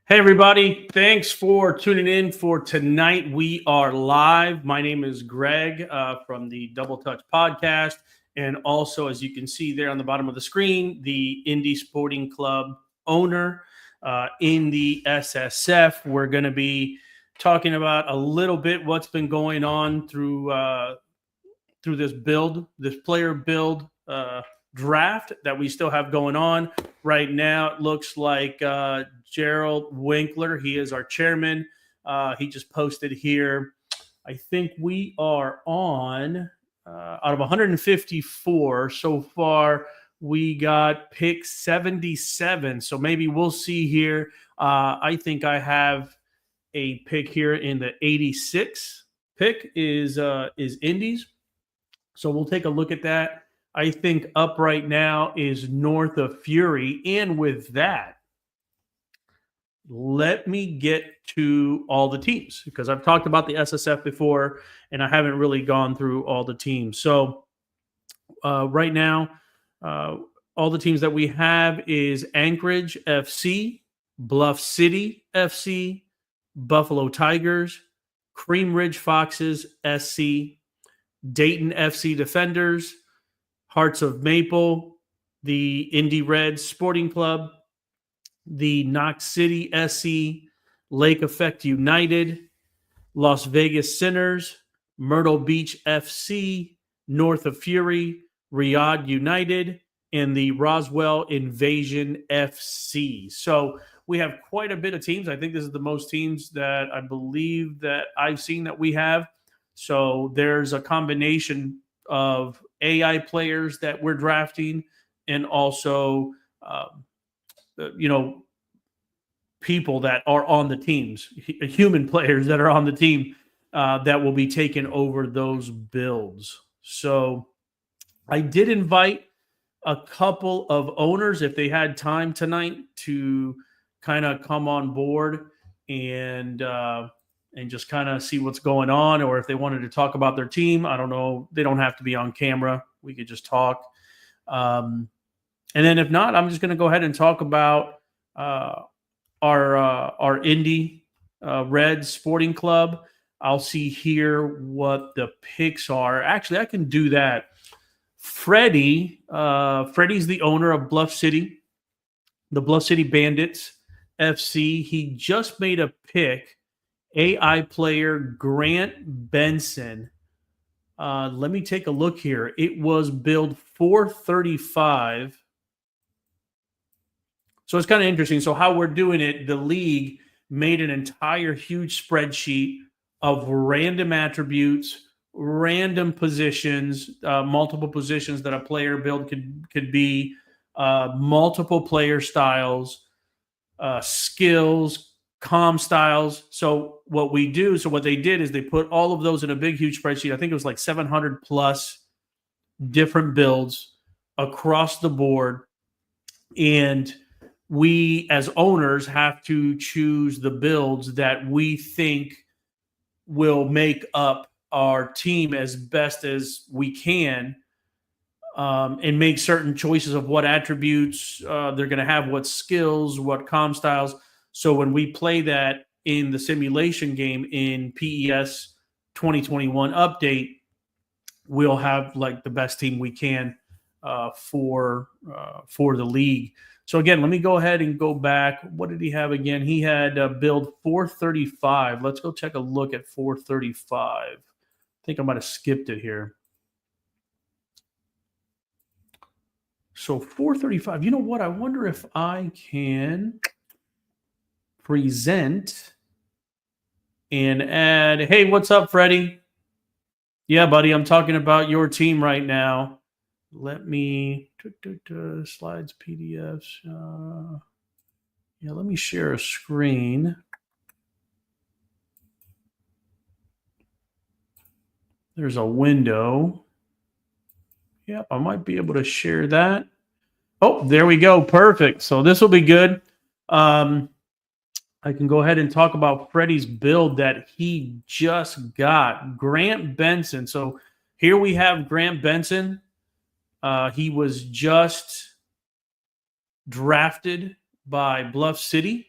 Hey, everybody. Thanks for tuning in for tonight. We are live. My name is Greg from the Double Touch podcast. And also, as you can see there on the bottom of the screen, the Indy Sporting Club owner in the SSF. We're going to be talking about a little bit what's been going on through this player build draft that we still have going on right now. It looks like Gerald Winkler, he is our chairman. He just posted here. I think we are on out of 154 so far. We got pick 77. So maybe we'll see here. I think I have a pick here in the 86 pick is Indy's. So we'll take a look at that. I think up right now is North of Fury. And with that, let me get to all the teams because I've talked about the SSF before and I haven't really gone through all the teams. So right now, all the teams that we have is Anchorage FC, Bluff City FC, Buffalo Tigers, Cream Ridge Foxes SC, Dayton FC Defenders, Hearts of Maple, the Indy Reds Sporting Club, the Knox City SC, Lake Effect United, Las Vegas Sinners, Myrtle Beach FC, North of Fury, Riyadh United, and the Roswell Invasion FC. So we have quite a bit of teams. I think this is the most teams that I believe that I've seen that we have. So there's a combination of AI players that we're drafting and also, people that are on the teams, human players that are on the team that will be taking over those builds. So I did invite a couple of owners if they had time tonight to kind of come on board and just kind of see what's going on, or if they wanted to talk about their team. I don't know. They don't have to be on camera. We could just talk. And then if not, I'm just going to go ahead and talk about our Indy Reds Sporting Club. I'll see here what the picks are. Actually, I can do that. Freddie's the owner of Bluff City, the Bluff City Bandits FC. He just made a pick. AI player Grant Benson. Let me take a look here. It was build 435. So it's kind of interesting. So how we're doing it, the league made an entire huge spreadsheet of random attributes, random positions, multiple positions that a player build could be, multiple player styles, skills, styles. So what they did is they put all of those in a big, huge spreadsheet. I think it was like 700 plus different builds across the board. And we as owners have to choose the builds that we think will make up our team as best as we can, and make certain choices of what attributes they're going to have, what skills, what styles. So when we play that in the simulation game in PES 2021 update, we'll have like the best team we can for the league. So again, let me go ahead and go back. What did he have again? He had build 435. Let's go take a look at 435. I think I might have skipped it here. So 435. You know what? I wonder if I can present and add. Hey, what's up, Freddie? Yeah, buddy, I'm talking about your team right now. Let me slides, PDFs. Let me share a screen. There's a window. Yep, I might be able to share that. Oh, there we go. Perfect. So this will be good. I can go ahead and talk about Freddie's build that he just got. Grant Benson. So here we have Grant Benson. He was just drafted by Bluff City.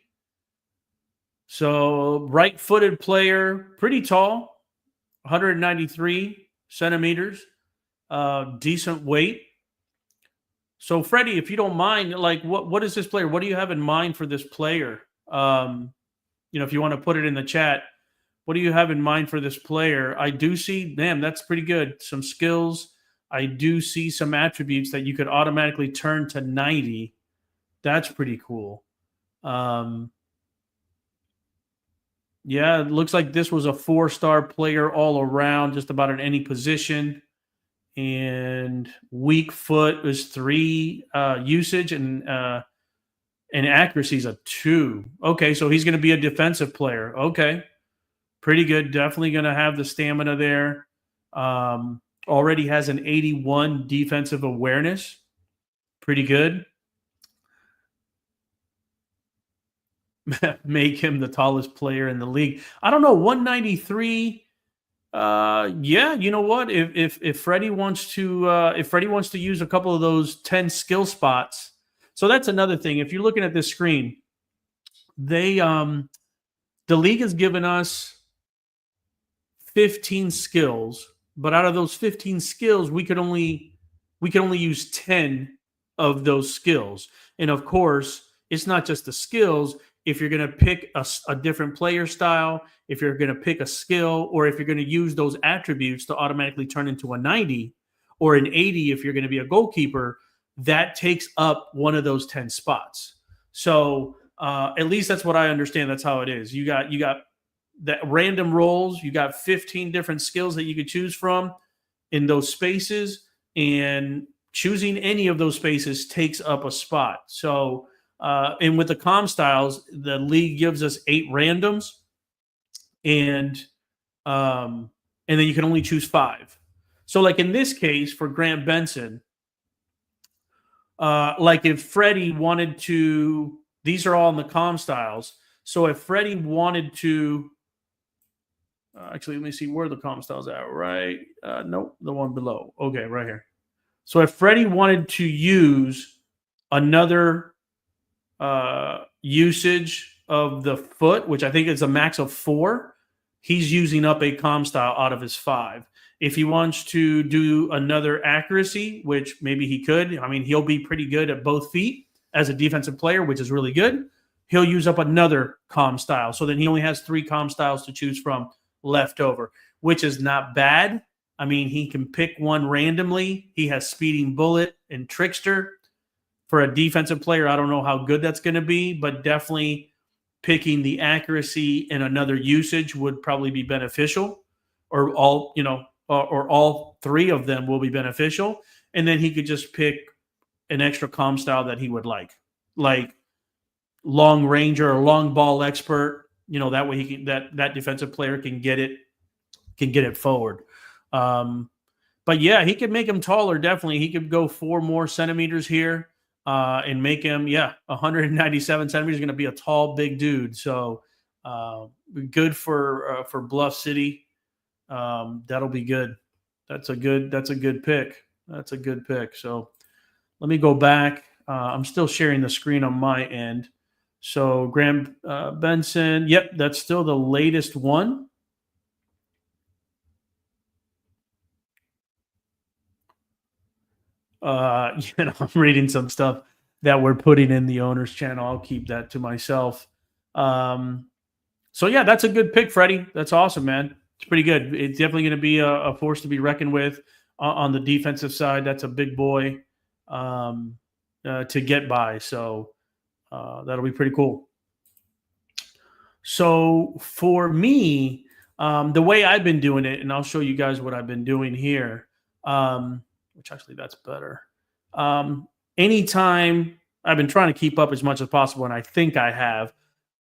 So right-footed player, pretty tall, 193 centimeters, decent weight. So Freddie, if you don't mind, like what is this player? What do you have in mind for this player? If you want to put it in the chat, what do you have in mind for this player? I do see, damn, that's pretty good. Some skills. I do see some attributes that you could automatically turn to 90. That's pretty cool. Yeah, it looks like this was a 4-star player all around, just about in any position. And weak foot is 3 usage, and accuracy is a 2. Okay, so he's going to be a defensive player. Okay, pretty good. Definitely going to have the stamina there. Already has an 81 defensive awareness. Pretty good. Make him the tallest player in the league. I don't know, 193. Yeah, you know what? If Freddie wants to use a couple of those 10 skill spots. So that's another thing. If you're looking at this screen, the league has given us 15 skills, but out of those 15 skills, we can only use 10 of those skills. And of course, it's not just the skills. If you're going to pick a different player style, if you're going to pick a skill, or if you're going to use those attributes to automatically turn into a 90 or an 80, if you're going to be a goalkeeper, that takes up one of those 10 spots. So at least that's what I understand. That's how it is. You got that random roles. You got 15 different skills that you could choose from in those spaces, and choosing any of those spaces takes up a spot. So, and with the comm styles, the league gives us 8 randoms, and then you can only choose 5. So, like in this case for Grant Benson, like if Freddie wanted to, these are all in the comm styles. So if Freddie wanted to, actually, let me see where the comm styles at. Right? Nope, the one below. Okay, right here. So if Freddie wanted to use another usage of the foot, which I think is a max of 4, he's using up a comm style out of his 5. If he wants to do another accuracy, which maybe he could, I mean, he'll be pretty good at both feet as a defensive player, which is really good. He'll use up another comm style. So then he only has 3 comm styles to choose from left over, which is not bad. I mean, he can pick one randomly. He has Speeding Bullet and Trickster. For a defensive player, I don't know how good that's going to be, but definitely picking the accuracy and another usage would probably be beneficial, or all, or all 3 of them will be beneficial. And then he could just pick an extra comm style that he would like long ranger or long ball expert. That way he can, that defensive player can get it forward. But yeah, he could make him taller. Definitely, he could go 4 more centimeters here. And make him, 197 centimeters. Going to be a tall, big dude. So good for Bluff City. That'll be good. That's a good pick. That's a good pick. So let me go back. I'm still sharing the screen on my end. So Graham Benson. Yep, that's still the latest one. I'm reading some stuff that we're putting in the owner's channel. I'll keep that to myself. So yeah, that's a good pick, Freddie. That's awesome, man. It's pretty good. It's definitely going to be a force to be reckoned with on the defensive side. That's a big boy to get by. So that'll be pretty cool. So for me, the way I've been doing it, and I'll show you guys what I've been doing here, which actually that's better. Anytime I've been trying to keep up as much as possible, and I think I have.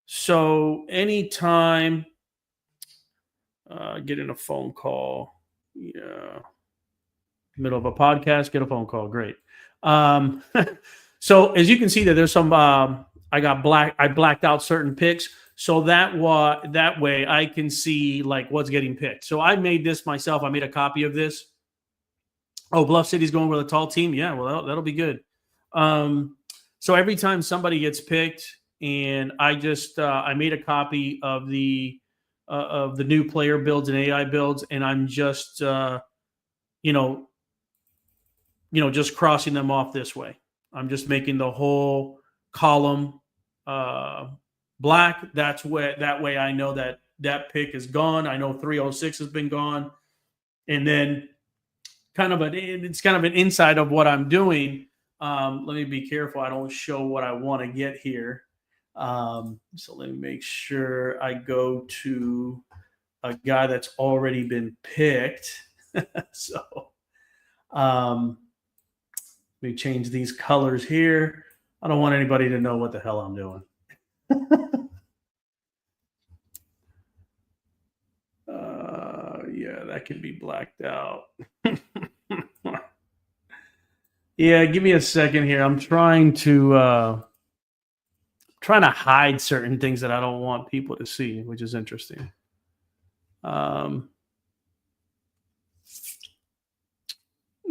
So anytime getting a phone call, middle of a podcast, get a phone call, great. So as you can see, that there's some I blacked out certain picks, so that way I can see like what's getting picked. So I made this myself. I made a copy of this. Oh, Bluff City's going with a tall team. Yeah, well, that'll be good. So every time somebody gets picked, and I just I made a copy of the new player builds and AI builds, and I'm just you know just crossing them off this way. I'm just making the whole column uh, black. That way I know that that pick is gone. I know 306 has been gone, and then it's kind of an insight of what I'm doing. Let me be careful. I don't show what I want to get here. So let me make sure I go to a guy that's already been picked. So um, let me change these colors here. I don't want anybody to know what the hell I'm doing. Yeah, that can be blacked out. Yeah, give me a second here. I'm trying to hide certain things that I don't want people to see, which is interesting. Um,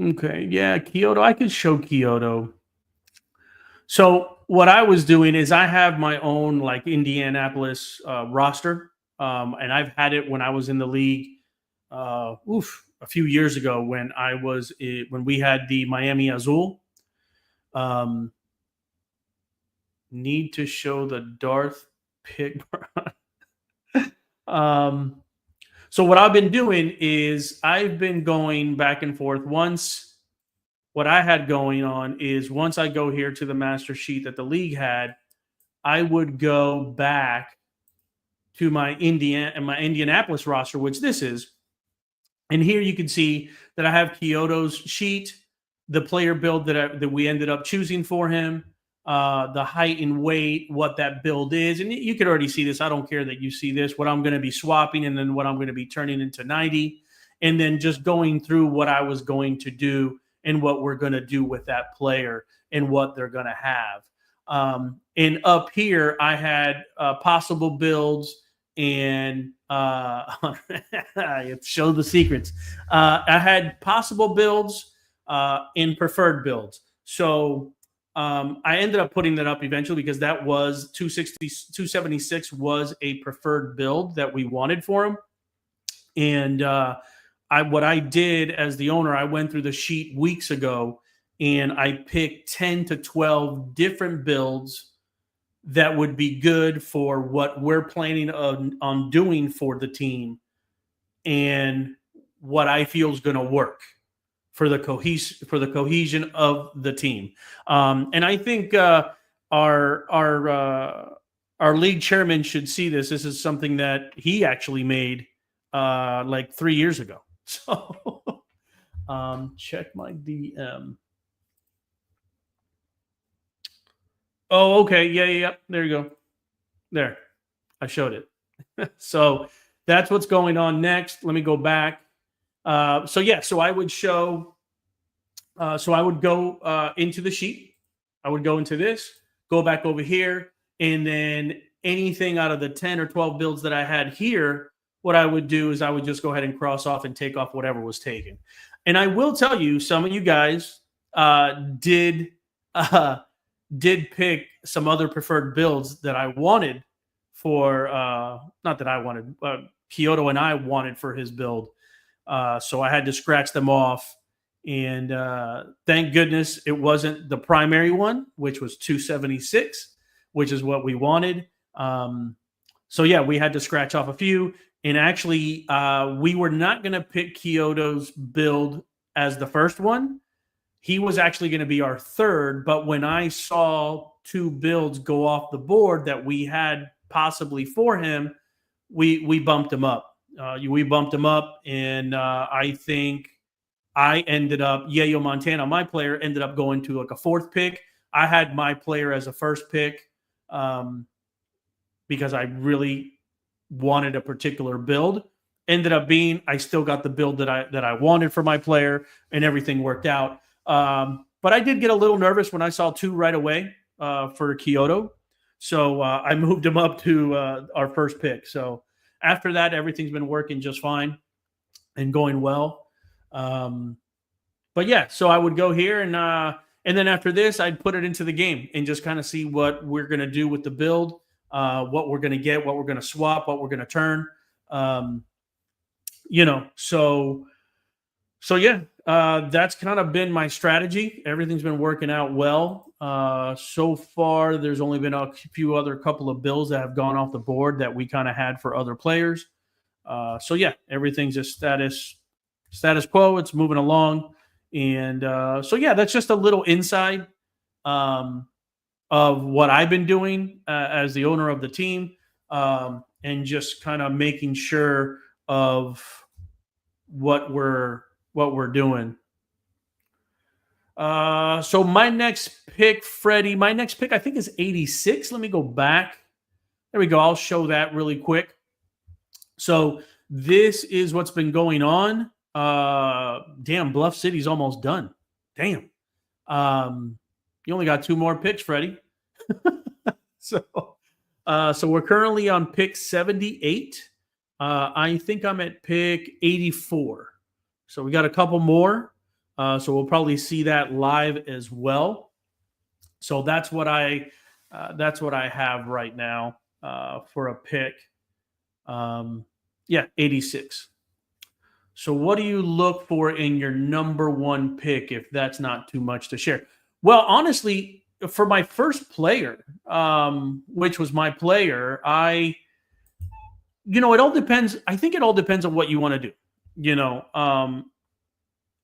okay, yeah, Kyoto. I could show Kyoto. So what I was doing is I have my own like Indianapolis roster, and I've had it when I was in the league. A few years ago when we had the Miami Azul. Um, need to show the Darth pick. um, so what I've been doing is I've been going back and forth. What I had going on is once I go here to the master sheet that the league had, I would go back to my Indianapolis roster, which this is. And here you can see that I have Kyoto's sheet, the player build that we ended up choosing for him, the height and weight, what that build is. And you could already see this. I don't care that you see this, what I'm going to be swapping and then what I'm going to be turning into 90. And then just going through what I was going to do and what we're going to do with that player and what they're going to have. And up here, I had possible builds and show the secrets. I had possible builds and preferred builds. So I ended up putting that up eventually because that was 276 was a preferred build that we wanted for him. And what I did as the owner, I went through the sheet weeks ago and I picked 10 to 12 different builds that would be good for what we're planning on doing for the team and what I feel is going to work for the cohesion of the team. And I think our league chairman should see this. This is something that he actually made like 3 years ago. So check my DM. Oh, okay. Yeah. There you go. There. I showed it. So that's what's going on next. Let me go back. So I would show. So I would go into the sheet. I would go into this, go back over here, and then anything out of the 10 or 12 builds that I had here, what I would do is I would just go ahead and cross off and take off whatever was taken. And I will tell you, some of you guys did pick some other preferred builds that I wanted for not that I wanted, Kyoto and I wanted for his build. So I had to scratch them off. And thank goodness it wasn't the primary one, which was 276, which is what we wanted. So yeah, we had to scratch off a few. And actually, we were not going to pick Kyoto's build as the first one. He was actually going to be our third. But when I saw two builds go off the board that we had possibly for him, we bumped him up. We bumped him up, and I think I ended up, Yayo Montana, my player, ended up going to like a fourth pick. I had my player as a first pick because I really wanted a particular build. Ended up being, I still got the build that I wanted for my player, and everything worked out. But I did get a little nervous when I saw two right away for Kyoto. So I moved him up to our first pick. So after that, everything's been working just fine and going well. But yeah, so I would go here And then after this, I'd put it into the game and just kind of see what we're going to do with the build, what we're going to get, what we're going to swap, what we're going to turn. Um, so yeah, that's kind of been my strategy. Everything's been working out well. So far, there's only been a few other couple of bills that have gone off the board that we kind of had for other players. So yeah, everything's just status quo. It's moving along, and so yeah, that's just a little inside um, of what I've been doing as the owner of the team, and just kind of making sure of what we're doing. So my next pick, Freddie, my next pick, I think is 86. Let me go back. There we go. I'll show that really quick. So this is what's been going on. Damn, Bluff City's almost done. Damn. You only got 2 more picks, Freddie. So, so we're currently on pick 78. I think I'm at pick 84. So we got a couple more. So we'll probably see that live as well. So that's what I have right now for a pick. Yeah, 86. So what do you look for in your number 1 pick, if that's not too much to share? Well, honestly, for my first player, which was my player, it all depends. I think it all depends on what you want to do.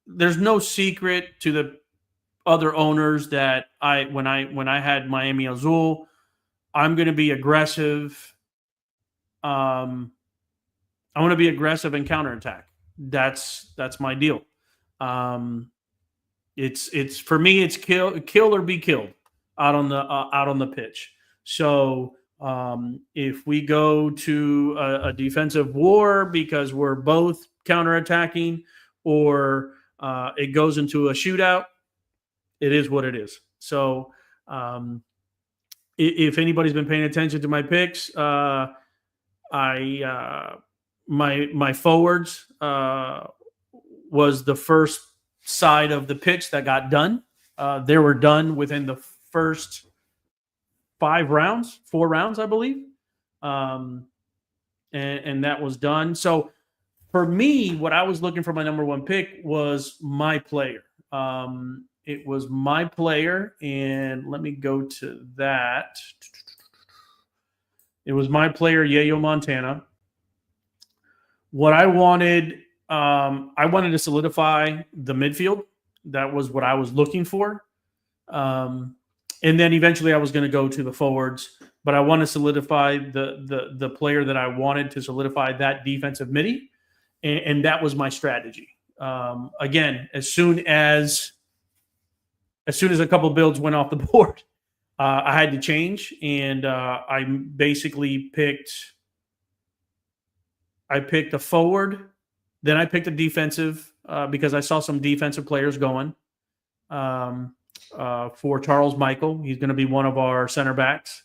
There's no secret to the other owners that when I had Miami Azul, I'm going to be aggressive. I want to be aggressive and counterattack. That's my deal. It's for me. It's kill or be killed out on the pitch. So if we go to a defensive war because we're both counterattacking, or it goes into a shootout, it is what it is. So if anybody's been paying attention to my picks, my forwards was the first side of the pitch that got done. They were done within the first 4 rounds, I believe, and that was done. So for me, what I was looking for my number 1 pick was my player. It was my player, and let me go to that. It was my player, Yayo Montana. What I wanted to solidify the midfield. That was what I was looking for. And then eventually I was going to go to the forwards, but I want to solidify the player that I wanted to solidify that defensive midi. And that was my strategy. Again, as soon as a couple of builds went off the board, I had to change, and I basically picked a forward, then I picked a defensive because I saw some defensive players going for Charles Michael. He's going to be one of our center backs.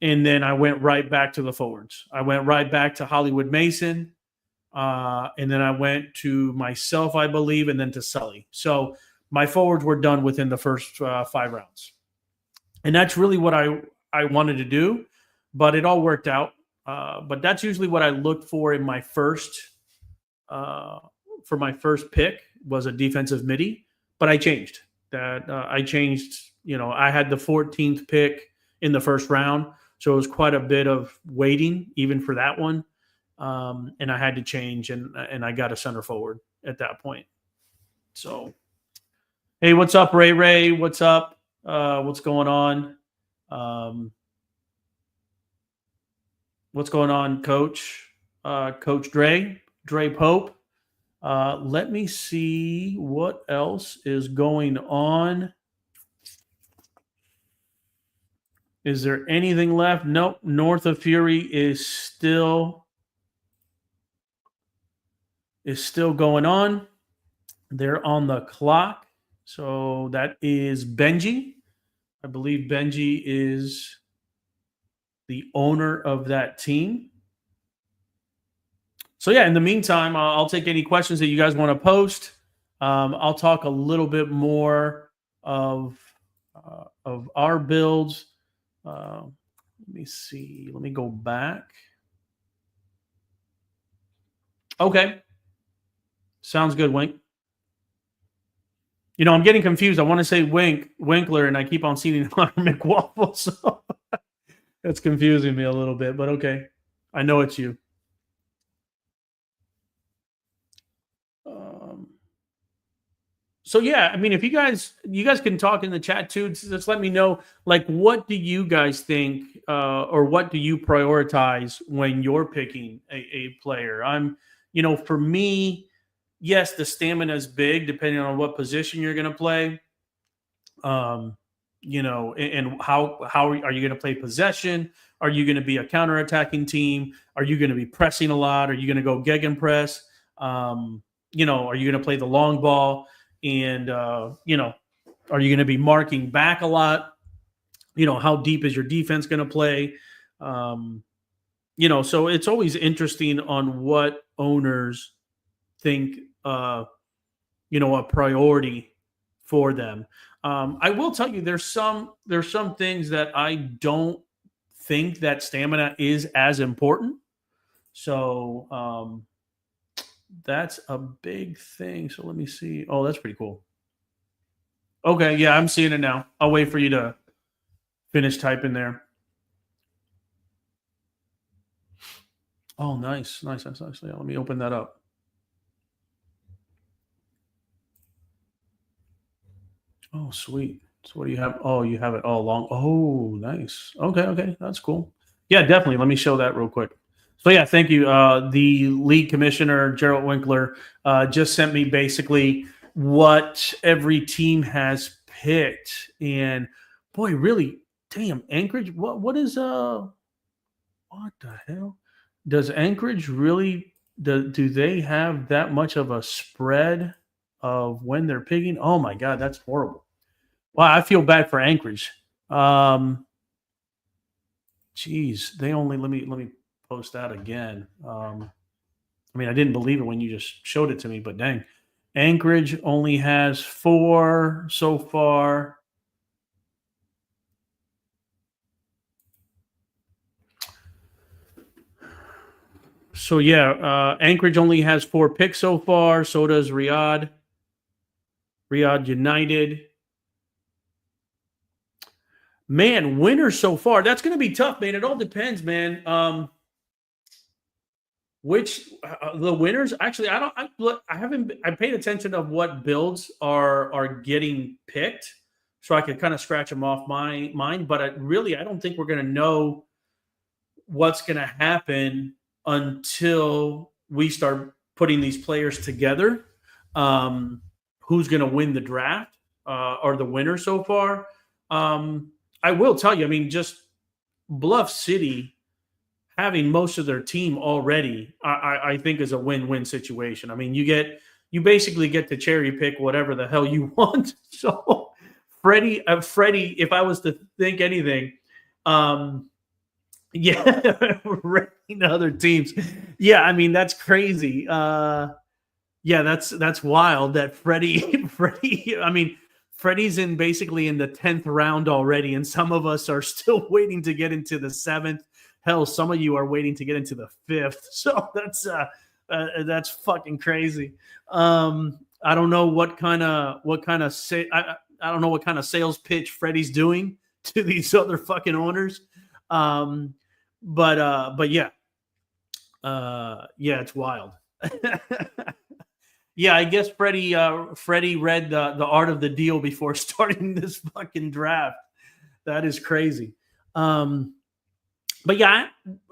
And then I went right back to the forwards. I went right back to Hollywood Mason. And then I went to myself, I believe, and then to Sully. So my forwards were done within the first 5 rounds. And that's really what I wanted to do, but it all worked out. But that's usually what I looked for in my first pick, was a defensive midi. But I changed that. I had the 14th pick in the first round, so it was quite a bit of waiting even for that one. And I had to change, and I got a center forward at that point. So, hey, what's up, Ray? Ray, what's up? What's going on? What's going on, Coach? Coach Dre Pope. Let me see what else is going on. Is there anything left? Nope. North of Fury is still going on. They're on the clock. So that is Benji. I believe Benji is the owner of that team. So yeah, in the meantime, I'll take any questions that you guys want to post. I'll talk a little bit more of our builds. Let me see. Let me go back. Okay, sounds good, Wink. I'm getting confused. I want to say Winkler, and I keep on seeing Hunter McWaffle, so that's confusing me a little bit. But okay, I know it's you. Um, so yeah, I mean, if you guys can talk in the chat too, just let me know, like, what do you guys think, or what do you prioritize when you're picking a player? For me, yes, the stamina is big depending on what position you're going to play. um, and how are you going to play possession? Are you going to be a counterattacking team? Are you going to be pressing a lot? Are you going to go gegenpress? Are you going to play the long ball? And are you going to be marking back a lot? How deep is your defense going to play? Um, so it's always interesting on what owners think. A priority for them. I will tell you, there's some things that I don't think that stamina is as important. So that's a big thing. So let me see. Oh, that's pretty cool. Okay, yeah, I'm seeing it now. I'll wait for you to finish typing there. Oh, nice, nice, nice, nice. Yeah, let me open that up. Oh, sweet. So what do you have? Oh, you have it all along. Oh, nice. Okay, okay, that's cool. Yeah, definitely. Let me show that real quick. So yeah, thank you. The league commissioner Gerald Winkler just sent me basically what every team has picked, and boy, really, damn, Anchorage. What the hell? Does Anchorage really? Do they have that much of a spread of when they're picking? Oh my God, that's horrible. Wow, I feel bad for Anchorage. Um, Geez, they only let me post that again. I mean, I didn't believe it when you just showed it to me, but dang, Anchorage only has 4 so far. So yeah, Anchorage only has 4 picks so far. So does Riyadh United. Man, winners so far. That's going to be tough, man. It all depends, man. Which the winners actually, I don't. I haven't. I paid attention of what builds are getting picked, so I could kind of scratch them off my mind. But I don't think we're going to know what's going to happen until we start putting these players together. Um, who's going to win the draft, or the winner so far? I will tell you. I mean, just Bluff City having most of their team already, I think is a win-win situation. I mean, you basically get to cherry pick whatever the hell you want. So, Freddie, if I was to think anything, um, yeah, ranking other teams. Yeah, I mean that's crazy. Yeah, that's wild. That Freddie, Freddie. I mean, Freddie's in basically in the 10th round already, and some of us are still waiting to get into the 7th. Hell, some of you are waiting to get into the 5th. So that's fucking crazy. I don't know I don't know what kind of sales pitch Freddie's doing to these other fucking owners. Um, but yeah, yeah, it's wild. Yeah, I guess Freddie read the art of the deal before starting this fucking draft. That is crazy. Um, but yeah,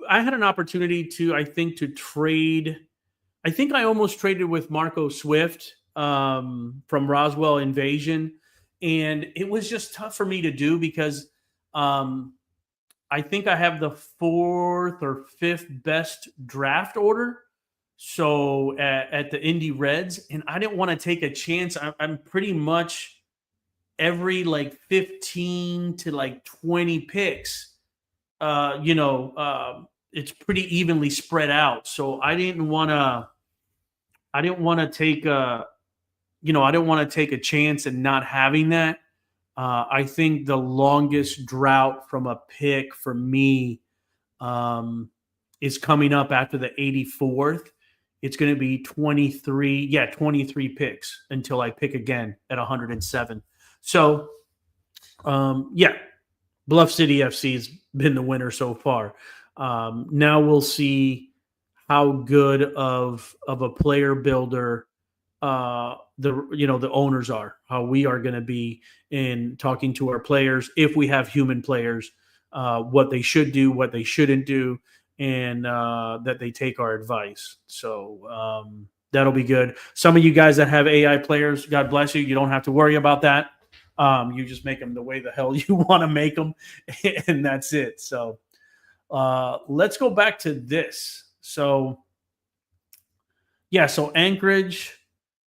I had an opportunity to trade. I think I almost traded with Marco Swift, from Roswell Invasion, and it was just tough for me to do because um, I think I have the 4th or 5th best draft order. So at the Indy Reds, and I didn't want to take a chance. I'm pretty much every like 15 to like 20 picks. It's pretty evenly spread out. So I didn't want to. I didn't want to take a. I didn't want to take a chance and not having that. I think the longest drought from a pick for me is coming up after the 84th. It's going to be 23 picks until I pick again at 107. So, yeah, Bluff City FC has been the winner so far. Now we'll see how good of a player builder the owners are, how we are going to be in talking to our players, if we have human players, what they should do, what they shouldn't do, and that they take our advice. So that'll be good. Some of you guys that have AI players, God bless you, you don't have to worry about that. You just make them the way the hell you want to make them, and that's it. So let's go back to this. So yeah, so Anchorage,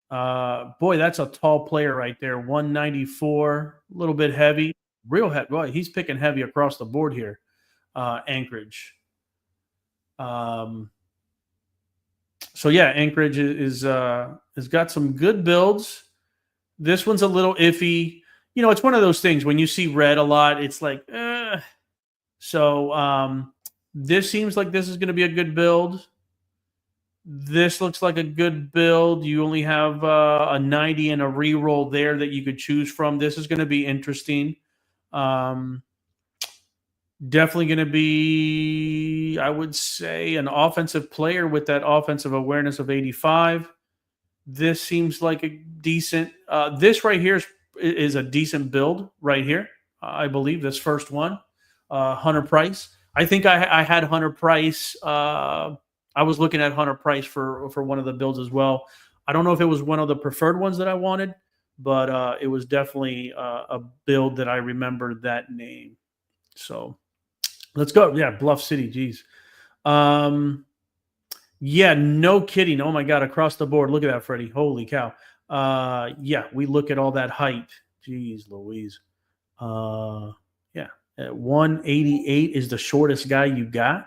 boy, that's a tall player right there. 194, a little bit heavy, real heavy. Boy, he's picking heavy across the board here. Anchorage. So yeah, Anchorage is has got some good builds. This one's a little iffy. You know, it's one of those things when you see red a lot, it's like, So this seems like this is going to be a good build. This looks like a good build. You only have a 90 and a reroll there that you could choose from. This is going to be interesting. Definitely going to be, I would say, an offensive player with that offensive awareness of 85. This seems like a decent. This right here is a decent build right here. I believe this first one, Hunter Price. I think I had Hunter Price. I was looking at Hunter Price for one of the builds as well. I don't know if it was one of the preferred ones that I wanted, but it was definitely a build that I remembered that name. So let's go. Yeah, Bluff City. Geez. Yeah, no kidding. Oh my God, across the board. Look at that, Freddie. Holy cow. Yeah, we look at all that height. Jeez Louise. Yeah, at 188 is the shortest guy you got.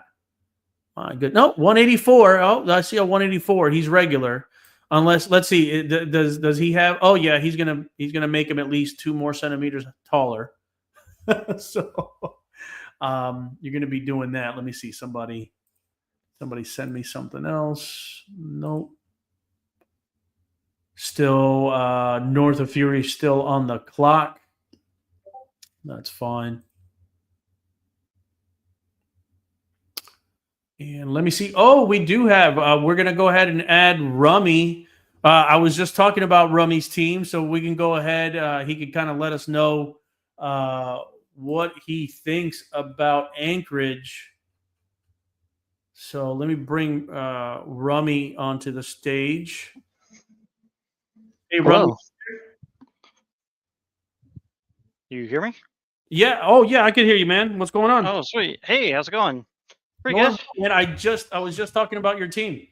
My good. No, 184. Oh, I see a 184. He's regular. Unless, let's see, does he have? Oh yeah, he's gonna make him at least 2 more centimeters taller. So you're gonna be doing that. Let me see. Somebody send me something else. Nope. Still North of Fury still on the clock. That's fine. And let me see. Oh, we do have. We're going to go ahead and add Rummy. I was just talking about Rummy's team, so we can go ahead. He can kind of let us know what he thinks about Anchorage. So let me bring Rummy onto the stage. Hey, Hello. Rummy. You hear me? Yeah. Oh, yeah. I can hear you, man. What's going on? Oh, sweet. Hey, how's it going? Pretty Normal, good. man. I was just talking about your team.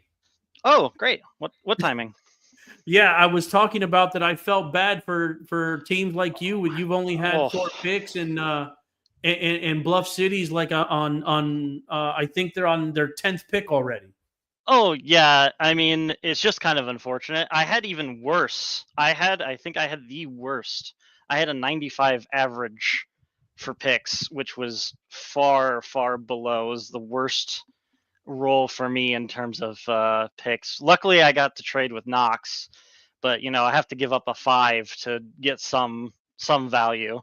Oh, great. What timing? Yeah, I was talking about that. I felt bad for teams like you. You've only had 4 picks, and Bluff City's like on I think they're on their 10th pick already. Oh, yeah. I mean, it's just kind of unfortunate. I had even worse. I think I had the worst. I had a 95 average for picks, which was far, far below. It was the worst roll for me in terms of picks. Luckily, I got to trade with Knox, but I have to give up a 5 to get some value.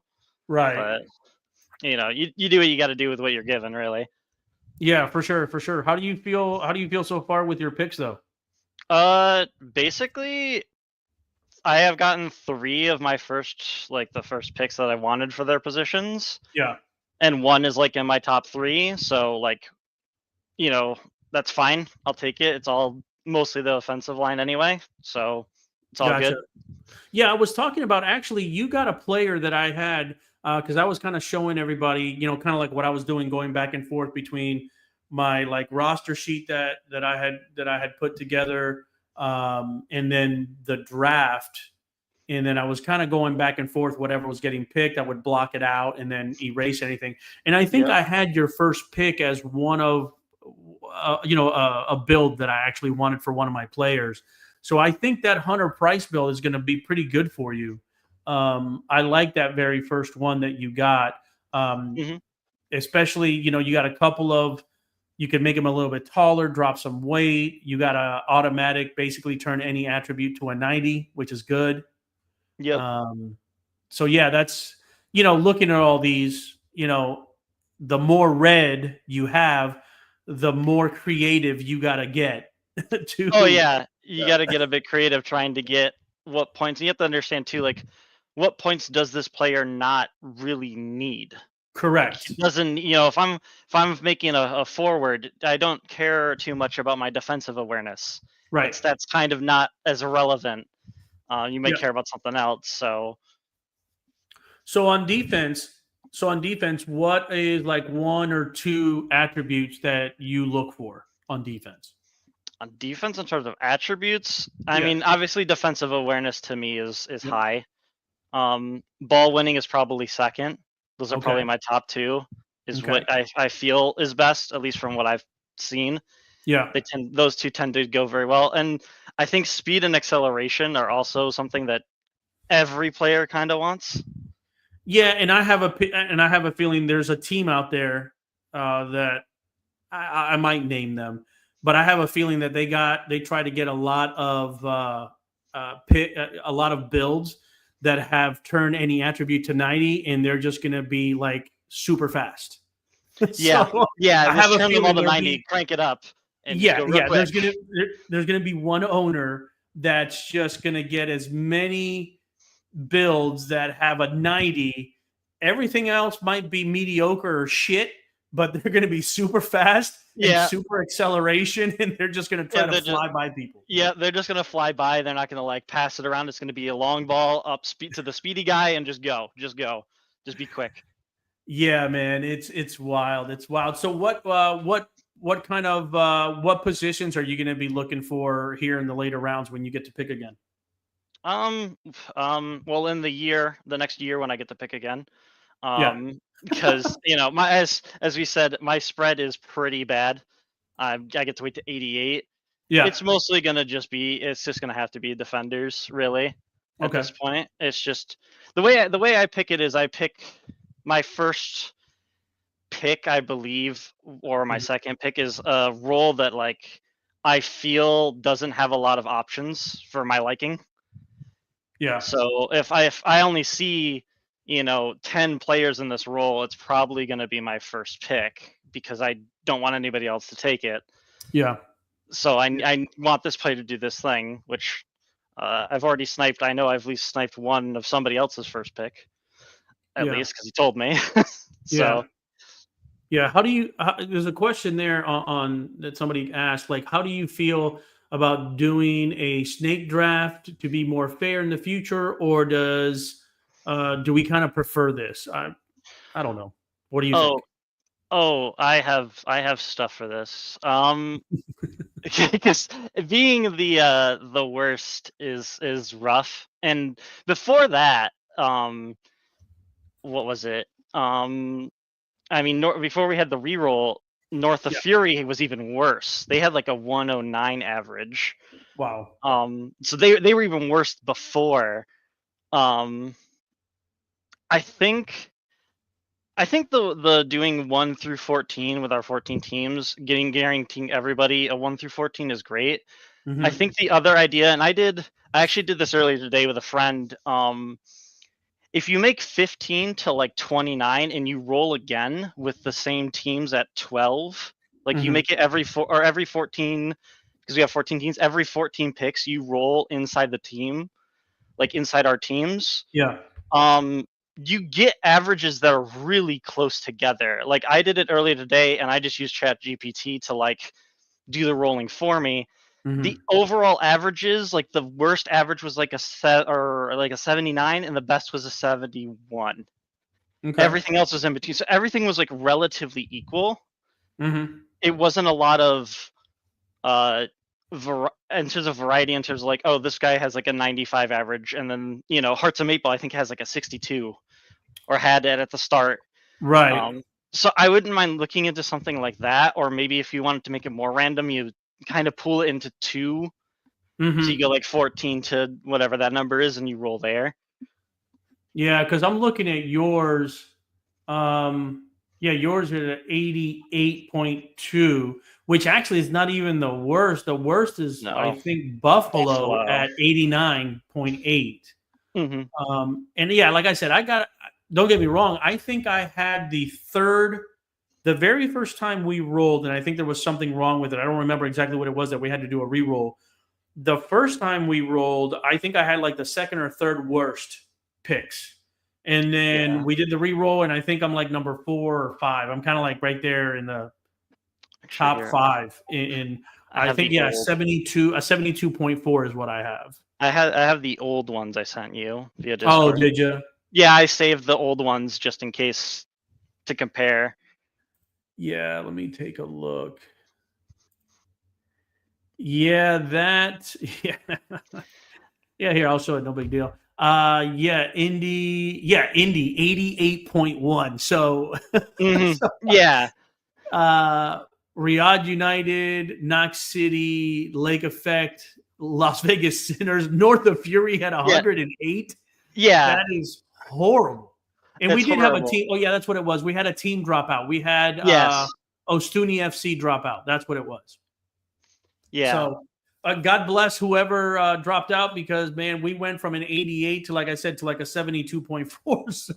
Right. But you do what you got to do with what you're given, really. Yeah, for sure, for sure. How do you feel so far with your picks, though? Basically, I have gotten 3 of my the first picks that I wanted for their positions. Yeah. And 1 is in my top 3, so that's fine. I'll take it. It's all mostly the offensive line anyway, so it's all Gotcha. good. Yeah, I was talking about, actually, you got a player that I had because I was kind of showing everybody, kind of like what I was doing, going back and forth between my roster sheet that I had put together, and then the draft, and then I was kind of going back and forth. Whatever was getting picked, I would block it out and then erase anything. And I think I had your first pick as one of a build that I actually wanted for one of my players. So I think that Hunter Price build is going to be pretty good for you. I like that very first one that you got. Um, Hmm. Especially, you got a couple of, you can make them a little bit taller, drop some weight. You got a automatic, basically turn any attribute to a 90, which is good. Yep. Um, so yeah, that's, looking at all these, the more red you have, the more creative you got to get Oh to. yeah, you got to get a bit creative trying to get what points. You have to understand too, like what points does this player not really need? Like he Correct. doesn't, if I'm making a forward, I don't care too much about my defensive awareness. Right. That's kind of not as relevant. You might Yeah. care about something else. So So on defense, what is like one or two attributes that you look for on defense? on defense, in terms of attributes, I Yes. mean, obviously defensive awareness to me is Yep. high. Ball winning is probably second. Those are Okay. probably my top two. Is Okay. what I feel is best, at least from what I've seen. Yeah. Those two tend to go very well, and I think speed and acceleration are also something that every player kind of wants. Yeah, and I have a feeling there's a team out there that I might name them, but I have a feeling that they try to get a lot of a lot of builds that have turned any attribute to 90, and they're just going to be like super fast. Yeah, So yeah. I have Just a turn them all feeling to 90, crank it up, and just yeah, go real yeah. quick. There's gonna be one owner that's just gonna get as many builds that have a 90. Everything else might be mediocre or shit, but they're gonna be super fast and Yeah, super acceleration, and they're just gonna try and to they're just fly by people. yeah, they're just gonna fly by. They're not gonna like pass it around. It's gonna be a long ball up speed to the speedy guy, and just be quick. Yeah, man, it's wild. It's wild. So what kind of what positions are you gonna be looking for here in the later rounds when you get to pick again? Well, in the next year when I get to pick again, Yeah, because my as we said, my spread is pretty bad. I get to wait to 88. yeah. It's just gonna have to be defenders, really. At Okay. this point, it's just the way I pick it is I pick my first pick, I believe, or my Mhm. second pick is a role that like I feel doesn't have a lot of options for my liking. Yeah. So if I only see 10 players in this role, it's probably going to be my first pick because I don't want anybody else to take it. Yeah. So I Yeah. I want this player to do this thing, which I've already sniped. I know I've at least sniped one of somebody else's first pick, at Yeah. least because he told me. Yeah. So Yeah. There's a question there on that somebody asked, like, how do you feel about doing a snake draft to be more fair in the future, or do we kind of prefer this? I don't know. What do you oh think? I have stuff for this. Because being the worst is rough, and before that, what was it? I mean, before we had the reroll, North of Yeah. Fury was even worse. They had like a 109 average. Wow. So they were even worse before. Um, I think I think the doing 1 through 14 with our 14 teams, guaranteeing everybody a 1 through 14 is great. I Hmm. think the other idea, and I actually did this earlier today with a friend. If you make 15 to like 29 and you roll again with the same teams at 12, like you Hmm. make it every 14, because we have 14 teams, every 14 picks you roll inside the team, like inside our teams. Yeah. Um, you get averages that are really close together. Like I did it earlier today, and I just used Chat GPT to like do the rolling for me. The Hmm. overall averages, like the worst average was like a set or like a 79, and the best was a 71. Okay. Everything else was in between, so everything was like relatively equal. Hmm. It wasn't a lot of in terms of variety, in terms of like, oh, this guy has like a 95 average, and then Hearts of Maple I think has like a 62, or had it at the start. Right. Um, so I wouldn't mind looking into something like that, or maybe if you wanted to make it more random, you kind of pool it into two. So you Hmm. go like 14 to whatever that number is, and you roll there. Yeah, because I'm looking at yours. Yeah, yours is at 88.2, which actually is not even the worst. The worst is, I No, think, Buffalo Buffalo. at 89.8. Hmm. And yeah, like I said, don't get me wrong. I think I had the very first time we rolled, and I think there was something wrong with it. I don't remember exactly what it was that we had to do a re-roll. The first time we rolled, I think I had like the second or third worst picks. And then Yeah, we did the re-roll, and I think I'm like number 4 or 5. I'm kind of like right there in the actually, top here five. In I I have think the yeah, old. 72.4 is what I have. I have the old ones I sent you via Oh, Discord. did you? Yeah, I saved the old ones just in case to compare. Yeah, let me take a look. Yeah, that yeah. Yeah, here, I'll show it, no big deal. Indy 88.1. So, Hmm. so Yeah, uh Riyadh United, Knox City, Lake Effect, Las Vegas Sinners, North of Fury had yeah, 108. yeah. That is horrible. And we It's did have a horrible. team. Oh, yeah, that's what it was. We had a team drop out. We had Yes. Ostuni FC drop out. That's what it was. Yeah. So God bless whoever dropped out because man, we went from an 88 to like I said to like a 72.4. So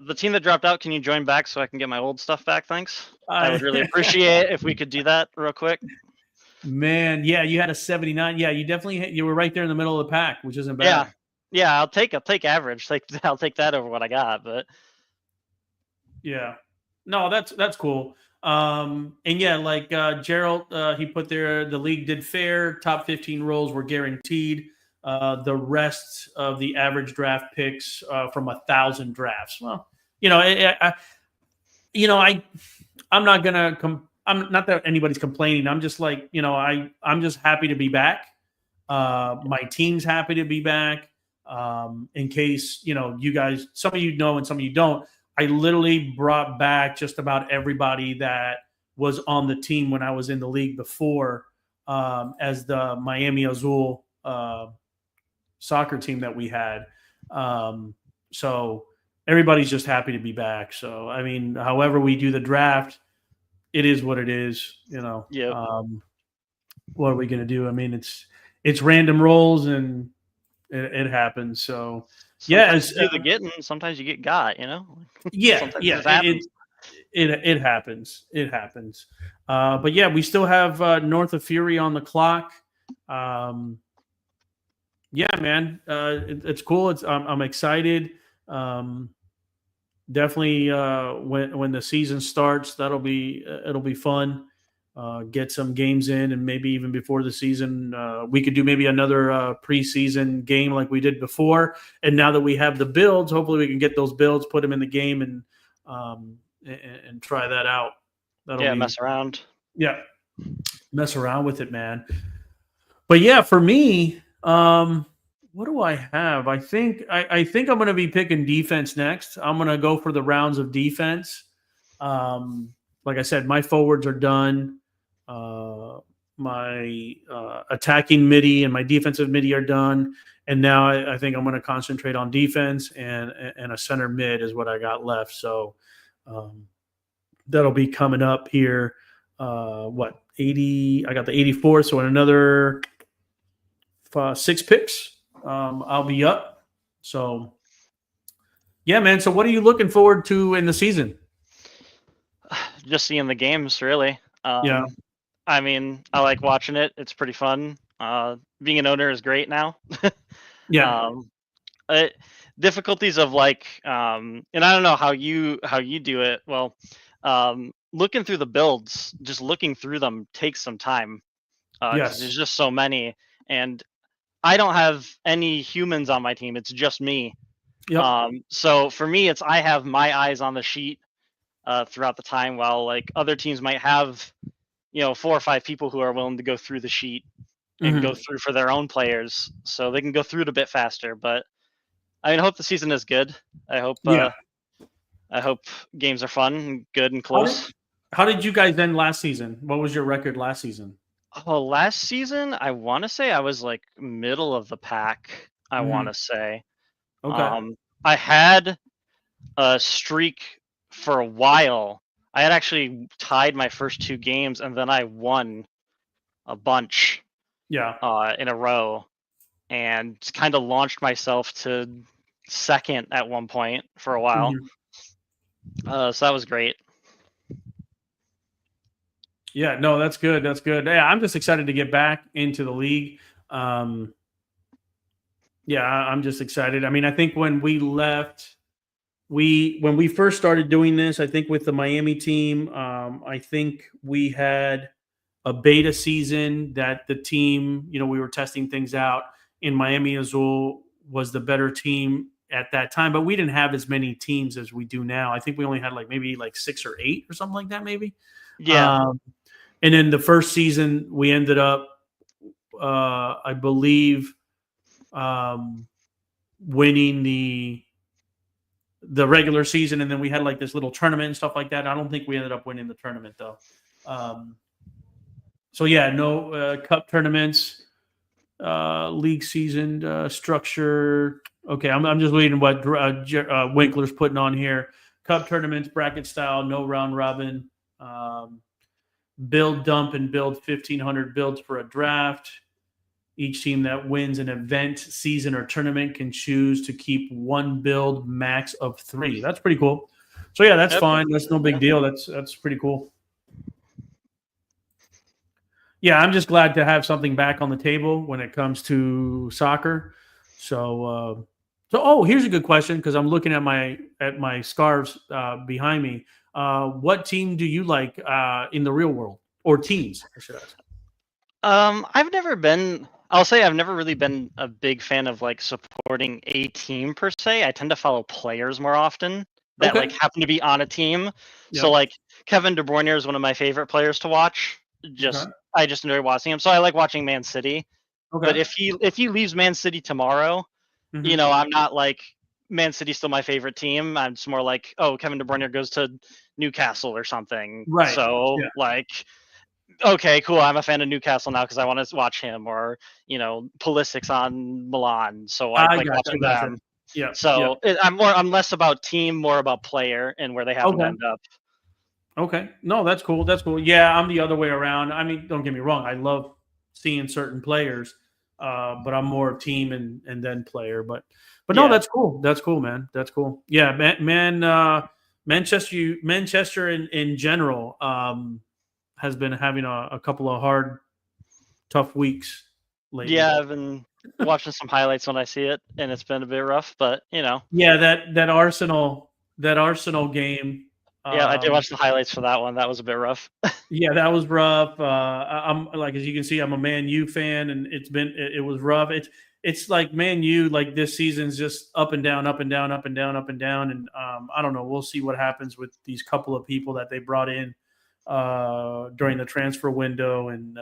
The team that dropped out, can you join back so I can get my old stuff back? Thanks. I would really I appreciate if we could do that real quick. man, yeah, you had a 79. Yeah, you definitely you were right there in the middle of the pack, which isn't Yeah. bad. Yeah, I'll take average. Like I'll take that over what I got, but Yeah. No, that's cool. And yeah, like Gerald, he put there the league did fair. Top 15 roles were guaranteed. The rest of the average draft picks from 1,000 drafts. Well, you know, I I'm not gonna I'm not that anybody's complaining. I'm just like I'm just happy to be back. My team's happy to be back. In case you guys, some of you know and some of you don't. I literally brought back just about everybody that was on the team when I was in the league before, as the Miami Azul soccer team that we had. So everybody's just happy to be back. So I mean, however we do the draft, it is what it is. yep. What are we going to do? I mean, it's random rolls and it happens. So yeah, Sometimes you do the getting, sometimes you get got, yeah, Sometimes it yeah. just happens. It happens. It happens. But yeah, we still have North of Fury on the clock. Um, yeah, man, it's cool. I'm excited. Um, Definitely when the season starts, it'll be fun. Get some games in, and maybe even before the season, we could do maybe another preseason game like we did before. And now that we have the builds, hopefully we can get those builds, put them in the game, um, and try that out. That'll Yeah, be mess around. yeah, mess around with it, man. But yeah, for me, what do I have? I think I'm going to be picking defense next. I'm going to go for the rounds of defense. Like I said, my forwards are done. Uh, my attacking midi and my defensive midi are done, and now I think I'm going to concentrate on defense and a center mid is what I got left. So um, that'll be coming up here. What 80? I got the 84. So in another 6 picks, I'll be up. So yeah, man. So what are you looking forward to in the season? Just seeing the games, really. Yeah, I mean, I like watching it. It's pretty fun. Being an owner is great now. yeah, um, it, difficulties of like, and I don't know how you do it. Well, looking through the builds, just looking through them takes some time because yes, there's just so many, and I don't have any humans on my team. It's just me. yep, So for me, it's I have my eyes on the sheet throughout the time, while like other teams might have 4 or 5 people who are willing to go through the sheet and go hmm through for their own players, so they can go through it a bit faster. But I mean, I hope the season is good. I hope yeah. I hope games are fun and good and How did close. how did you guys end last season? What was your record last season? Oh, last season I want to say I was like middle of the pack. I want Hmm. to say. Okay. I had a streak for a while. I had actually tied my first 2 games, and then I won a bunch Yeah. in a row, and kind of launched myself to second at one point for a while. Mhm. So that was great. Yeah, no, that's good. That's good. Yeah, I'm just excited to get back into the league. Um, yeah, I'm just excited. I mean, I think when we left, when we first started doing this, I think with the Miami team, I think we had a beta season that the team, we were testing things out. In Miami Azul was the better team at that time, but we didn't have as many teams as we do now. I think we only had like maybe like 6 or 8 or something like that, maybe. Yeah. Um, and then the first season we ended up, I believe, um, winning the regular season, and then we had like this little tournament and stuff like that. I don't think we ended up winning the tournament though. Um, so yeah, no cup tournaments, league season structure. Okay, I'm just reading what Winkler's putting on here. Cup tournaments, bracket style, no round robin. Build, dump, and build 1,500 builds for a draft. Each team that wins an event, season, or tournament can choose to keep one build, max of 3. That's pretty cool. So yeah, that's Yep. fine. That's no big deal. That's pretty cool. Yeah, I'm just glad to have something back on the table when it comes to soccer. So here's a good question because I'm looking at my scarves behind me. What team do you like in the real world, or teams? I should ask. I've never been. I'll say I've never really been a big fan of like supporting a team per se. I tend to follow players more often that like Okay. happen to be on a team. So Yep. like Kevin De Bruyne is one of my favorite players to watch. Okay. I just enjoy watching him. So I like watching Man City. But Okay. if he leaves Man City tomorrow, Hmm. I'm not like Man City's still my favorite team. I'm just more like, oh, Kevin De Bruyne goes to Newcastle or something. Right. Yeah. So like, okay, cool. I'm a fan of Newcastle now because I want to watch him, or Pulisic's on Milan, so I I like gotcha. I watching gotcha. them. Yeah. Yeah. So I'm less about team, more about player and where they happen to Okay. end up. Okay. No, that's cool. That's cool. Yeah, I'm the other way around. I mean, don't get me wrong. I love seeing certain players, but I'm more team and then player. But no, Yeah, that's cool. That's cool, man. That's cool. Yeah, man. Manchester in general has been having a couple of hard, tough weeks lately. yeah. I've been watching some highlights when I see it, and it's been a bit rough, but Yeah, that Arsenal game. yeah, I did Um, watch the highlights for that one. That was a bit rough. Yeah, that was rough. I'm like, as you can see, I'm a Man U fan, and it was rough. It's like Man U, like this season's just up and down, up and down, up and down, up and down, and I don't know. We'll see what happens with these couple of people that they brought in during the transfer window, and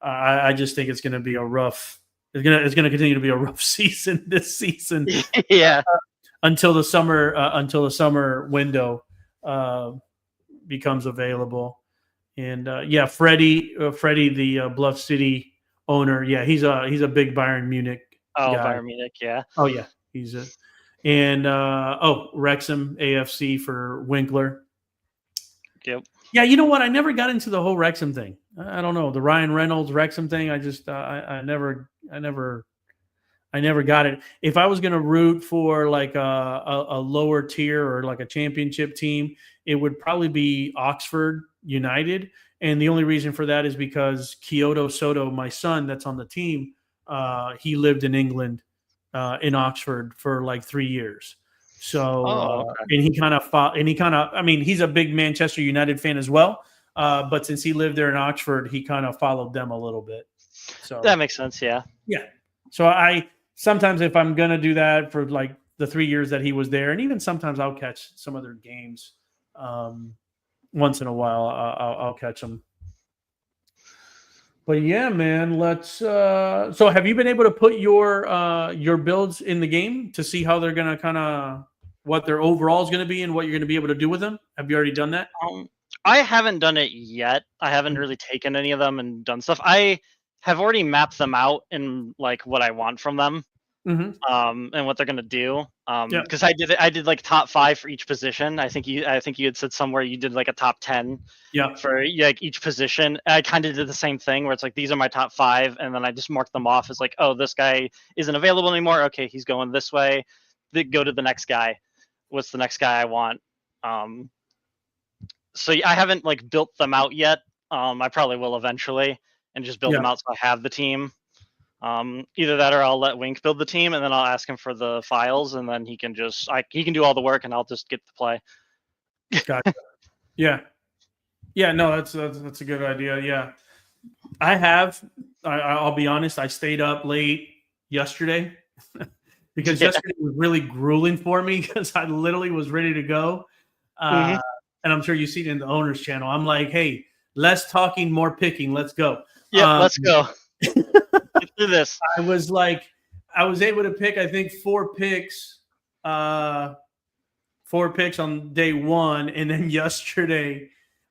I just think it's going to be a rough. It's gonna continue to be a rough season this season Yeah, until the summer window uh, becomes available. And yeah, Freddie, the Bluff City owner, yeah, he's a big Bayern Munich oh, guy. Bayern Munich, yeah, Oh yeah, he's a and Wrexham AFC for Winkler. yep. Yeah, you know what? I never got into the whole Wrexham thing. I don't know the Ryan Reynolds Wrexham thing. I just I never got it. If I was going to root for like a lower tier or like a championship team, it would probably be Oxford United. And the only reason for that is because Kyoto Soto, my son that's on the team, he lived in England, in Oxford for like 3 years. So, Oh, okay. and I mean, he's a big Manchester United fan as well. But since he lived there in Oxford, he kind of followed them a little bit. So, That makes sense. Yeah, yeah. So I sometimes if I'm gonna do that for like the 3 years that he was there, and even sometimes I'll catch some of their games. Um, Once in a while, I'll catch them. But yeah, man, let's. So have you been able to put your builds in the game to see how they're gonna kind of what their overall is gonna be and what you're gonna be able to do with them? Have you already done that? um, I haven't done it yet. I haven't really taken any of them and done stuff. I have already mapped them out in like what I want from them. and what they're gonna do. Yeah. Because I did like top 5 for each position. I think you had said somewhere you did like a top 10 Yeah. for like each position. I kind of did the same thing where it's like these are my top 5, and then I just marked them off as like, oh, this guy isn't available anymore. Okay, he's going this way. Go to the next guy. What's the next guy I want? So I haven't like built them out yet. I probably will eventually, and just build Yeah. them out so I have the team. Either that or I'll let Wink build the team, and then I'll ask him for the files, and then he can do all the work, and I'll just get to play. Gotcha. Yeah. Yeah. No, that's a good idea. Yeah. I'll be honest. I stayed up late yesterday because yesterday was really grueling for me because I literally was ready to go. And I'm sure you see it in the owner's channel. I'm like, hey, less talking, more picking. Let's go. Yeah, let's go. Let's do this. I was able to pick, I think, 4 picks on day 1. And then yesterday,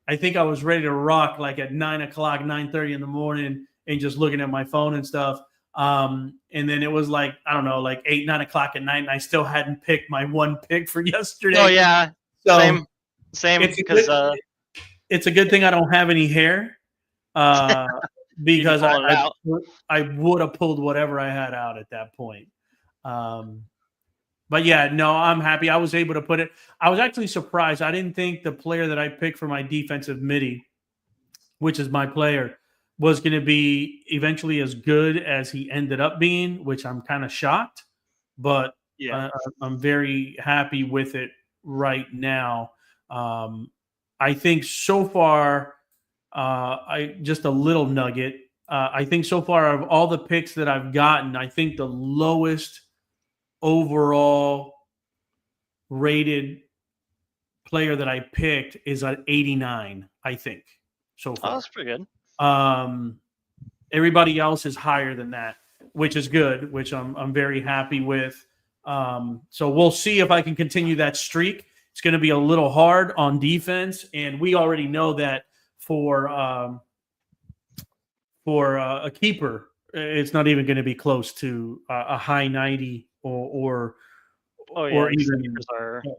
I think I was ready to rock like at 9 o'clock, 9:30 in the morning and just looking at my phone and stuff. And then it was like, I don't know, like 8, 9 o'clock at night. And I still hadn't picked my 1 pick for yesterday. Oh, yeah. So Same. Because it's a good thing I don't have any hair. Because I would have pulled whatever I had out at that point. But yeah, no, I'm happy. I was able to put it. I was actually surprised. I didn't think the player that I picked for my defensive midi, which is my player, was going to be eventually as good as he ended up being, which I'm kind of shocked. But yeah, I'm very happy with it right now. I think so far, just a little nugget. I think so far of all the picks that I've gotten, I think the lowest overall rated player that I picked is at 89, I think, so far. Oh, that's pretty good. Everybody else is higher than that, which is good, which I'm very happy with. So we'll see if I can continue that streak. It's going to be a little hard on defense, and we already know that for a keeper, it's not even going to be close to a high 90 or even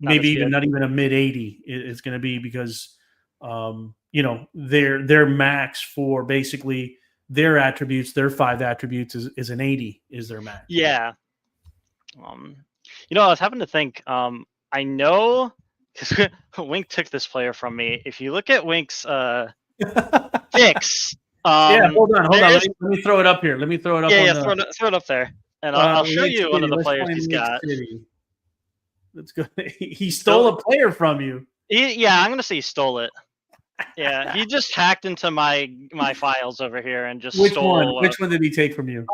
maybe even not even a mid 80. It's going to be because their max for basically their attributes, their 5 attributes is an 80 is their max. Yeah. I was having to think. I know because Wink took this player from me. If you look at Wink's picks. Hold on. Let me throw it up here. Let me throw it up. Yeah, throw it up there, and I'll show you one of the players he's got. That's good. He stole a player from you. I'm gonna say he stole it. Yeah, he just hacked into my files over here and just stole. Which one did he take from you?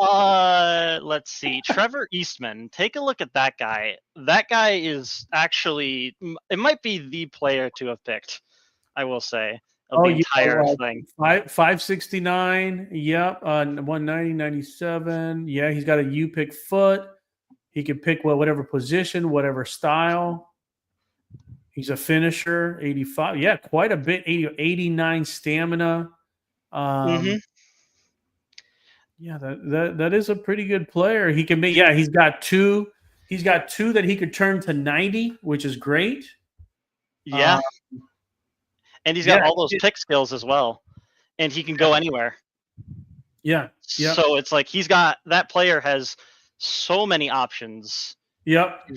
Let's see. Trevor Eastman. Take a look at that guy. That guy is actually. It might be the player to have picked. I will say. The entire thing. 569. Yep. 190, 97. Yeah, he's got a U pick foot. He can pick whatever position, whatever style. He's a finisher. 85. Yeah, quite a bit. 89 stamina. Yeah, that is a pretty good player. He can be. Yeah, he's got 2. He's got 2 that he could turn to 90, which is great. Yeah. And he's got all those pick skills as well. And he can go anywhere. Yeah. So it's like that player has so many options. Yep.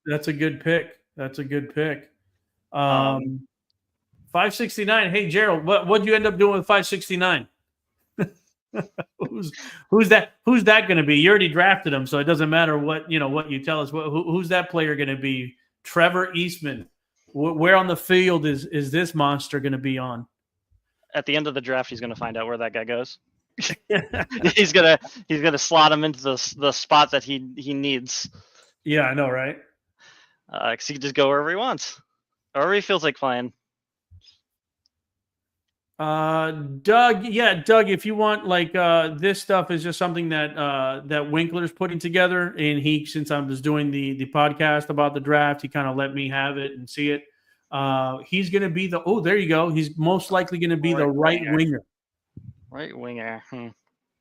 That's a good pick. 569. Hey, Gerald, what'd you end up doing with 569? Who's that going to be? You already drafted him, so it doesn't matter what you tell us. Who's that player going to be? Trevor Eastman. Where on the field is this monster going to be on? At the end of the draft, he's going to find out where that guy goes. he's gonna slot him into the spot that he needs. Yeah, I know, right? Because he can just go wherever he wants, wherever he feels like playing. Doug, if you want, this stuff is just something that Winkler's putting together, and since I was doing the podcast about the draft, he kind of let me have it and see it. He's going to be there you go. He's most likely going to be the right winger. Right winger.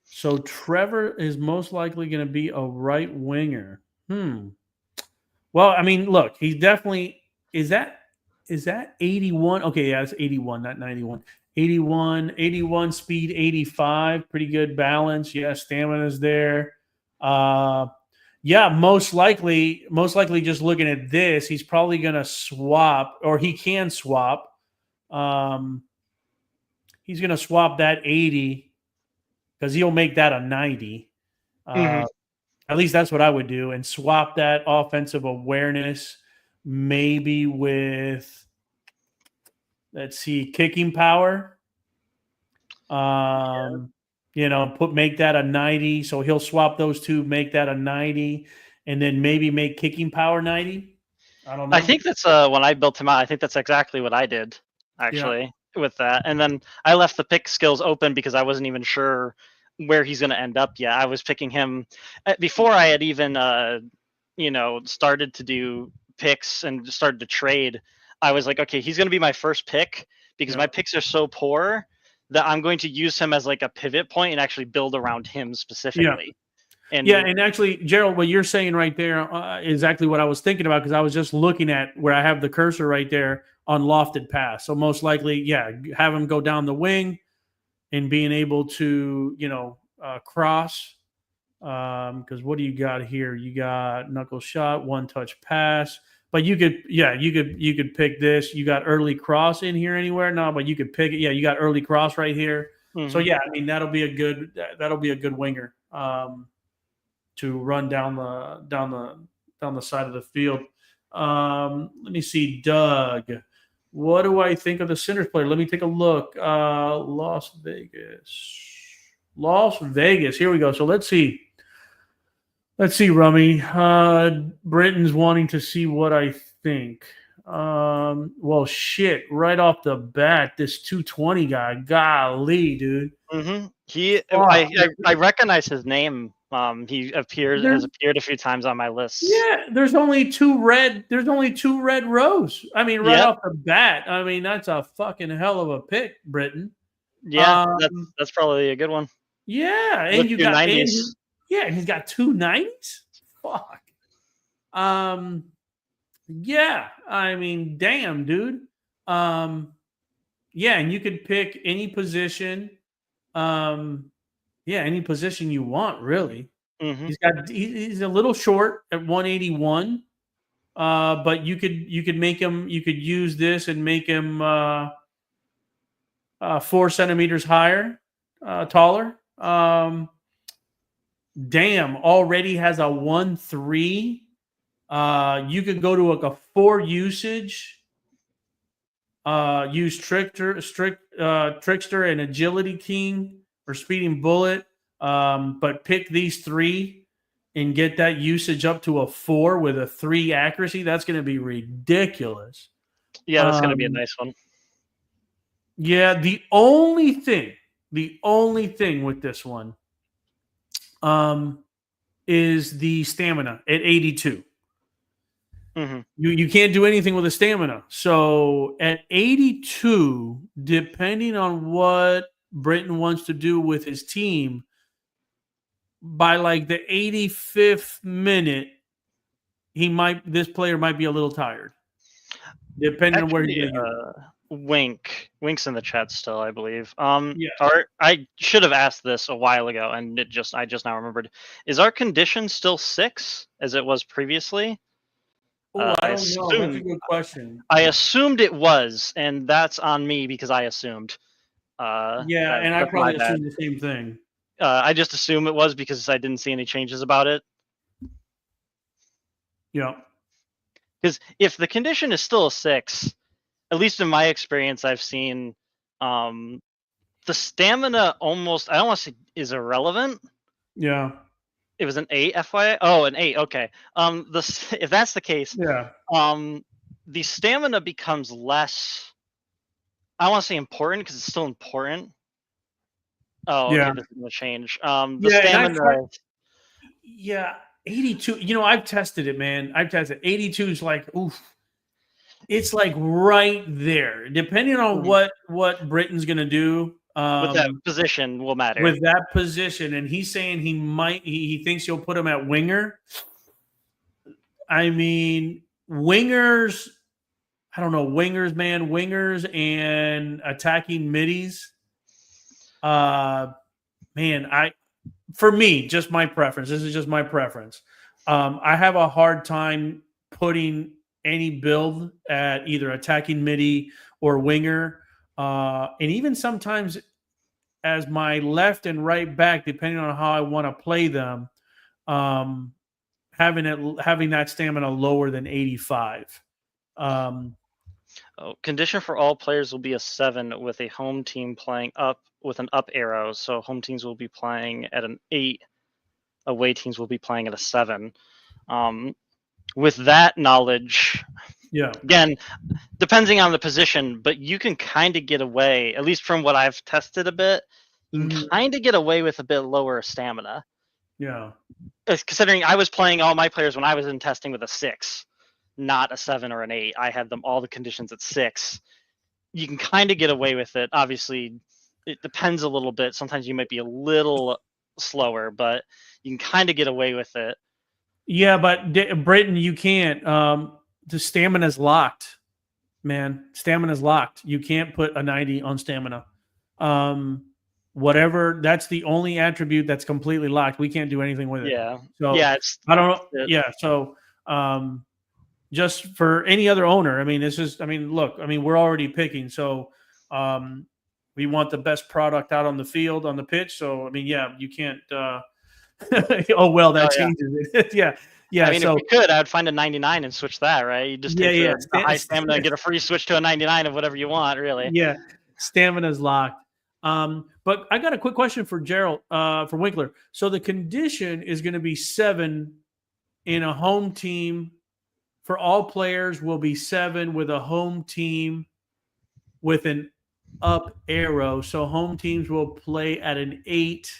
So Trevor is most likely going to be a right winger. Well, I mean, look, he's definitely is that 81? Okay, yeah, it's 81, not 91. 81 speed, 85, pretty good balance. Yeah, stamina's there. Uh yeah, most likely just looking at this, he's probably gonna swap, or he can swap. Um he's gonna swap that 80 because he'll make that a 90. Hmm. Uh At least that's what I would do, and swap that offensive awareness maybe with, let's see, kicking power. Um, make that a 90. So he'll swap those two, make that a 90, and then maybe make kicking power 90. I don't I know. think that's when I built him out. I think that's exactly what I did Yeah. actually with that. And then I left the pick skills open because I wasn't even sure where he's going to end up yet. I was picking him before I had even started to do picks and started to trade. I was like, okay, he's going to be my first pick because Yeah. my picks are so poor that I'm going to use him as like a pivot point and actually build around him Yeah. specifically. Yeah, And and actually, Gerald, what you're saying right there is exactly what I was thinking about, because I was just looking at where I have the cursor right there on lofted pass. So most likely, yeah, have him go down the wing and being able to, cross. Because what do you got here? You got knuckle shot, one touch pass. But you could pick this. You got early cross in here anywhere? No, but you could pick it. Yeah, you got early cross right here. So mhm. yeah, I mean that'll be a good winger. To run down the side of the field. Let me see, Doug. What do I think of the Sinners player? Let me take a look. Las Vegas. Las Vegas. Here we go. So let's see. Let's see, Rummy. Britton's wanting to see what I think. Well, shit. Right off the bat, this 220 guy. Golly, dude. He, Fuck. I recognize his name. He has There's appeared a few times on my lists. Yeah, there's only two red rows. I mean, right Yep. off the bat. I mean, that's a fucking hell of a pick, Britain. Yeah, Um, that's probably a good one. yeah, The and you two got nineties. and he's got two nineties. Fuck. Um, yeah, I mean, damn, dude. Um, yeah, and you could pick any position. Um, yeah, any position you want, really. Mm-hmm. He's a little short at 181. But you could use this and make him 4 centimeters higher, taller. Damn, already has a 1-3. You could go to a 4 usage. Use trickster and agility king or speeding bullet. But pick these three and get that usage up to a 4 with a 3 accuracy. That's going to be ridiculous. Yeah, that's gonna be a Um, nice one. yeah, the only thing with this one um, is the stamina at 82. Mm-hmm. You can't do anything with the stamina. So at 82, depending on what Britain wants to do with his team, by like the 85th minute, this player might be a little tired, depending on where he's Actually, going to use it. Wink's in the chat still, I believe. Yeah. I should have asked this a while ago, and I just now remembered. Is our condition still 6 as it was previously? Oh, I I don't know. That's a assume good question. I assumed it was, and that's on me because I assumed. Yeah, and I That's my probably bad. assumed the same thing. I just assume it was because I didn't see any changes about it. Yeah. Because if the condition is still a 6, at least in my experience, I've seen um, the stamina almost, I don't want to say is irrelevant. Yeah. It was an 8, FYI. Oh, an 8. Okay. If that's the case, Yeah. the stamina becomes less. I don't want to say important because it's still important. Oh, Yeah. okay. This is gonna change. The Yeah, and I've stamina. tried. Yeah, 82. I've tested it, man. I've tested 82 is like, oof. It's like right there. Depending on Mhm. what Britain's gonna do, With that position will matter. With that position, and he's saying he thinks he'll put him at winger. I mean, wingers, I don't know, wingers and attacking middies. Man, for me, just my preference. This is just my preference. I have a hard time putting any build at either attacking midi or winger, and even sometimes as my left and right back, depending on how I want to play them. Having that stamina lower than 85. Condition for all players will be a 7 with a home team playing up with an up arrow. So home teams will be playing at an 8. Away teams will be playing at a 7. With that knowledge, again, depending on the position, but you can kind of get away, at least from what I've tested a bit, you can kind of get away with a bit lower stamina. Yeah. Considering I was playing all my players when I was in testing with a 6, not a 7 or an 8. I had them all the conditions at 6. You can kind of get away with it. Obviously, it depends a little bit. Sometimes you might be a little slower, but you can kind of get away with it. Yeah, but Britain, you can't. The stamina's locked, man. Stamina's locked. You can't put a 90 on stamina. Whatever, that's the only attribute that's completely locked. We can't do anything with it. Yeah. So yeah, I don't know. Yeah. So just for any other owner, I mean, look, I mean, we're already picking. So we want the best product out on the field, on the pitch. So, I mean, yeah, you can't. Oh, well, that changes it. Yeah. Yeah. I mean, if we could, I would find a 99 and switch that, right? You just take the high stamina and get a free switch to a 99 of whatever you want, really. Yeah. Stamina's locked. But I got a quick question for Gerald, for Winkler. So the condition is going to be 7 in a home team for all players will be 7 with a home team with an up arrow. So home teams will play at an 8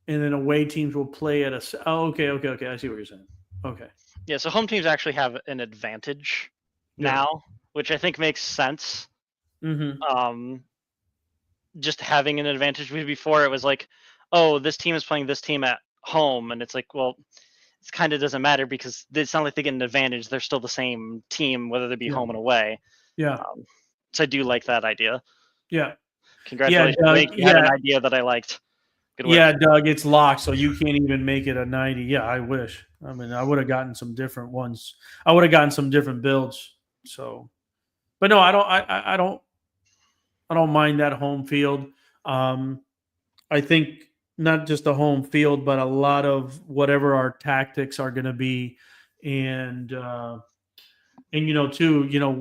and then away teams will play at a. Oh, okay. I see what you're saying. Okay. Yeah. So home teams actually have an advantage now, which I think makes sense. Mm-hmm. Just having an advantage. Before it was like, oh, this team is playing this team at home, and it's like, well, it kind of doesn't matter because it's not like they get an advantage. They're still the same team, whether they be home and away. Yeah. So I do like that idea. Yeah. Congratulations, Blake. You had an idea that I liked. Good work. Yeah, Doug, it's locked, so you can't even make it a 90. Yeah, I wish. I mean, I would have gotten some different ones. I would have gotten some different builds. So, but no, I don't mind that home field. I think not just the home field, but a lot of whatever our tactics are going to be, and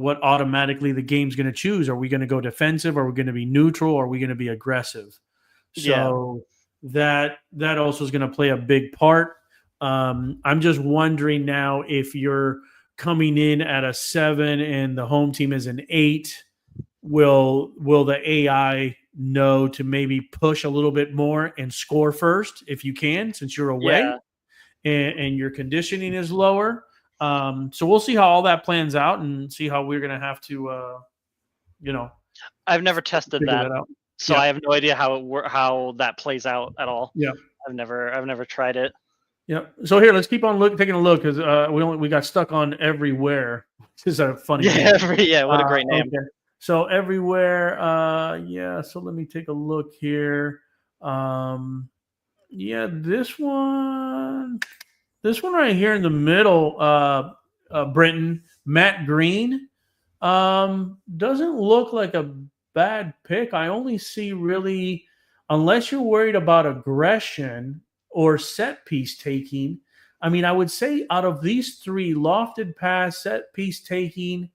what automatically the game's going to choose. Are we going to go defensive? Are we going to be neutral? Are we going to be aggressive? So that also is going to play a big part. I'm just wondering now if you're coming in at a 7 and the home team is an 8. Will the AI know to maybe push a little bit more and score first if you can, since you're away and your conditioning is lower? So we'll see how all that plans out and see how we're going to have to, I've never tested that out. So I have no idea how that plays out at all. Yeah, I've never tried it. Yeah. So here, let's keep on taking a look because we got stuck on everywhere. This is a funny name. What a great name. Okay. So everywhere, so let me take a look here. This one right here in the middle, Brenton, Matt Green, doesn't look like a bad pick. I only see really, unless you're worried about aggression or set piece taking. I mean, I would say out of these 3, lofted pass, set piece taking,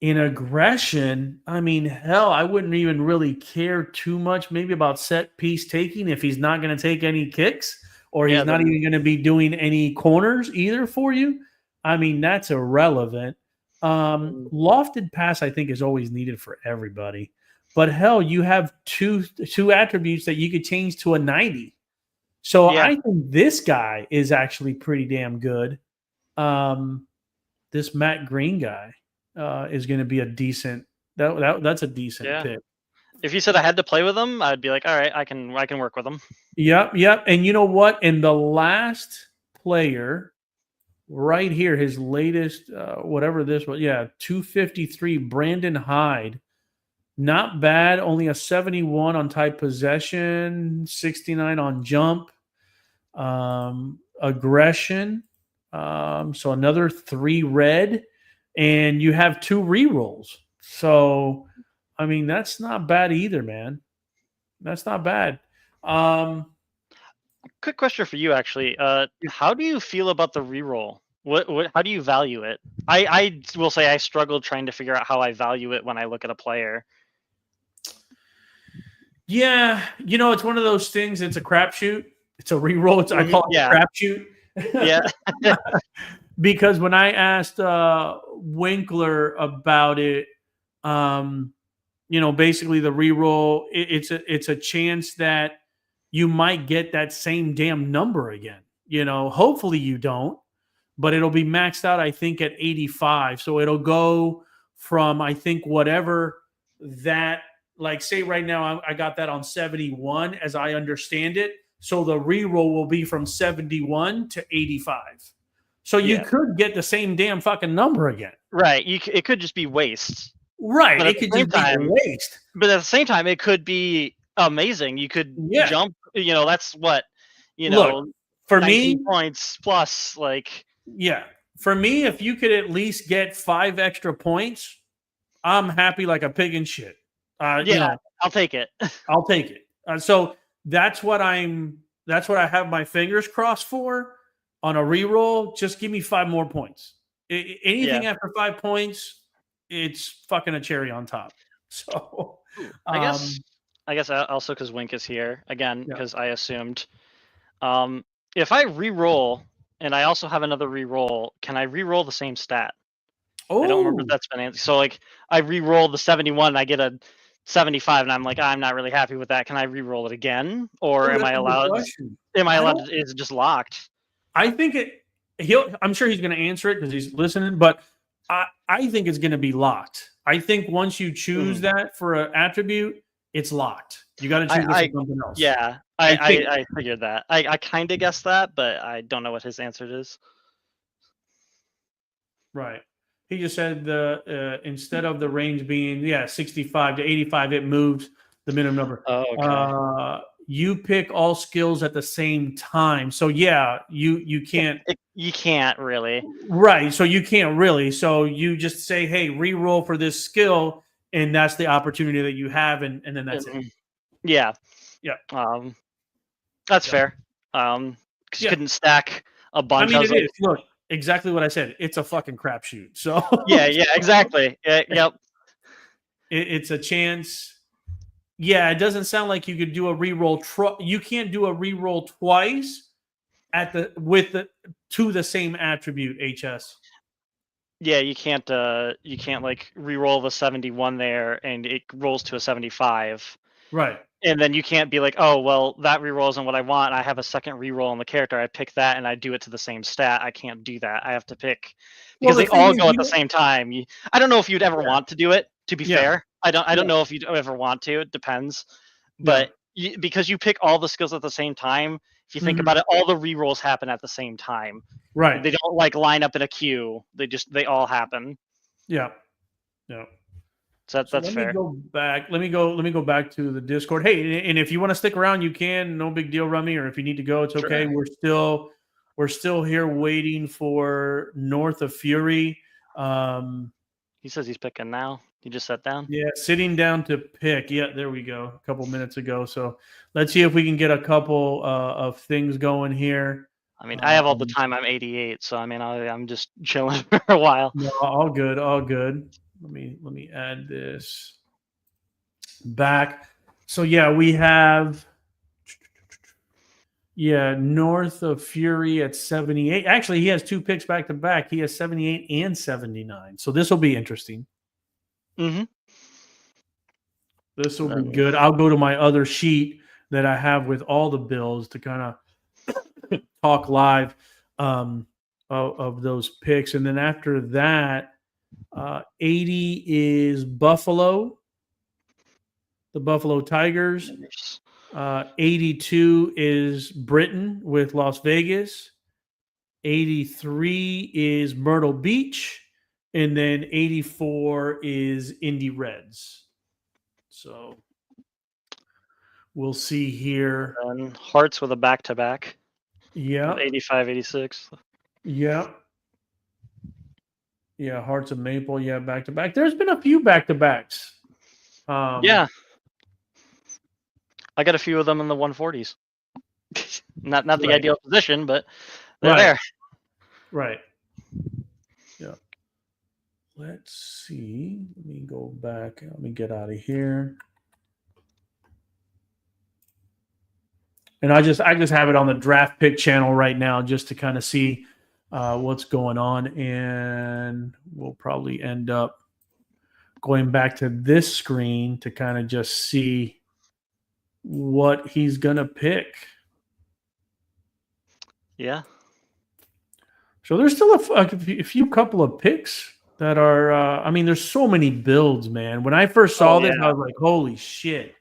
in aggression, I mean, hell, I wouldn't even really care too much maybe about set piece taking if he's not going to take any kicks or he's not even going to be doing any corners either for you. I mean, that's irrelevant. Lofted pass, I think, is always needed for everybody. But hell, you have two attributes that you could change to a 90. So I think this guy is actually pretty damn good. This Matt Green guy is going to be a decent That's a decent Yeah. pick. If you said I had to play with him, I'd be like, all right, I can work with him. Yep. And you know what? And the last player right here, his latest, whatever this was, 253, Brandon Hyde. Not bad. Only a 71 on tight possession, 69 on jump, aggression. So another 3 red, and you have 2 rerolls. So, I mean, that's not bad either, man. That's not bad. Quick question for you, actually. How do you feel about the reroll? How do you value it? I will say I struggled trying to figure out how I value it when I look at a player. Yeah, it's one of those things. It's a crapshoot. It's a reroll. I call it Yeah. a crapshoot. Yeah. Because when I asked Winkler about it, basically the reroll, it's a chance that you might get that same damn number again. Hopefully you don't, but it'll be maxed out, I think, at 85. So it'll go from, I think, whatever that, like, say right now, I got that on 71 as I understand it. So the reroll will be from 71 to 85. So you could get the same damn fucking number again. Right. It could just be waste. Right. But It could just be a waste. But at the same time, it could be amazing. You could jump. That's what, Look, for 19 me, points plus, like. Yeah. For me, if you could at least get 5 extra points, I'm happy like a pig in shit. I'll take it. I'll take it. So that's what I have my fingers crossed for on a reroll. Just give me 5 more points. Anything after 5 points, it's fucking a cherry on top. So I guess also because Wink is here again, because I assumed. If I re-roll and I also have another re-roll, can I re-roll the same stat? I don't remember if that's been answered. So like I re-roll the 71 and I get a 75 and I'm like, I'm not really happy with that. Can I re-roll it again? Or am I allowed? Is it just locked? I think I'm sure he's going to answer it because he's listening, but I think it's going to be locked. I think once you choose that for an attribute, it's locked. You got to choose something else. Yeah, I figured that. I kind of guessed that, but I don't know what his answer is. Right. He just said instead of the range being 65 to 85, it moves the minimum number. Oh, okay. You pick all skills at the same time. So you can't. You can't really. Right. So you can't really. So you just say, hey, re-roll for this skill, and that's the opportunity that you have, and then that's it. Yeah. Yeah. That's fair. Because you couldn't stack a bunch. I mean, it is. Look, exactly what I said. It's a fucking crapshoot. So yeah, exactly. Yep. It's a chance. Yeah, it doesn't sound like you could do a re-roll. You can't do a re-roll twice to the same attribute. HS. Yeah, you can't like re-roll the 71 there and it rolls to a 75. Right. And then you can't be like, oh well, that re-roll isn't what I want. I have a second re-roll on the character. I pick that and I do it to the same stat. I can't do that. I have to pick because they all go at the same time. I don't know if you'd ever want to do it. To be fair, I don't know if you'd ever want to. It depends. But because you pick all the skills at the same time, if you think about it, all the re-rolls happen at the same time. Right. They don't like line up in a queue. They all happen. Yeah. So that's fair. Let me go back to the Discord. Hey, and if you want to stick around, you can. No big deal, Rummy. Or if you need to go, it's okay. We're still here waiting for North of Fury. He says he's picking now. He just sat down. Yeah, sitting down to pick. Yeah, there we go. A couple minutes ago. So let's see if we can get a couple of things going here. I mean, I have all the time. I'm 88, so I mean, I'm just chilling for a while. No, all good. Let me add this back. So we have North of Fury at 78. Actually, he has 2 picks back to back. He has 78 and 79. So this will be interesting. Mm-hmm. This will be good. I'll go to my other sheet that I have with all the bills to kind of talk live of those picks. And then after that, 80 is Buffalo, the Buffalo Tigers. 82 is Britain with Las Vegas. 83 is Myrtle Beach. And then 84 is Indy Reds. So we'll see here. And Hearts with a back-to-back. Yeah. 85, 86. Yeah. Yeah. Hearts of Maple. Yeah. Back to back. There's been a few back to backs. Yeah. I got a few of them in the 140s. not the Right. ideal position, but they're Right. there. Right. Yeah. Let's see. Let me go back. Let me get out of here. And I just have it on the draft pick channel right now just to kind of see what's going on. And we'll probably end up going back to this screen to kind of just see what he's going to pick. Yeah. So there's still a few couple of picks that are, I mean, there's so many builds, man. When I first saw this, I was like, holy shit.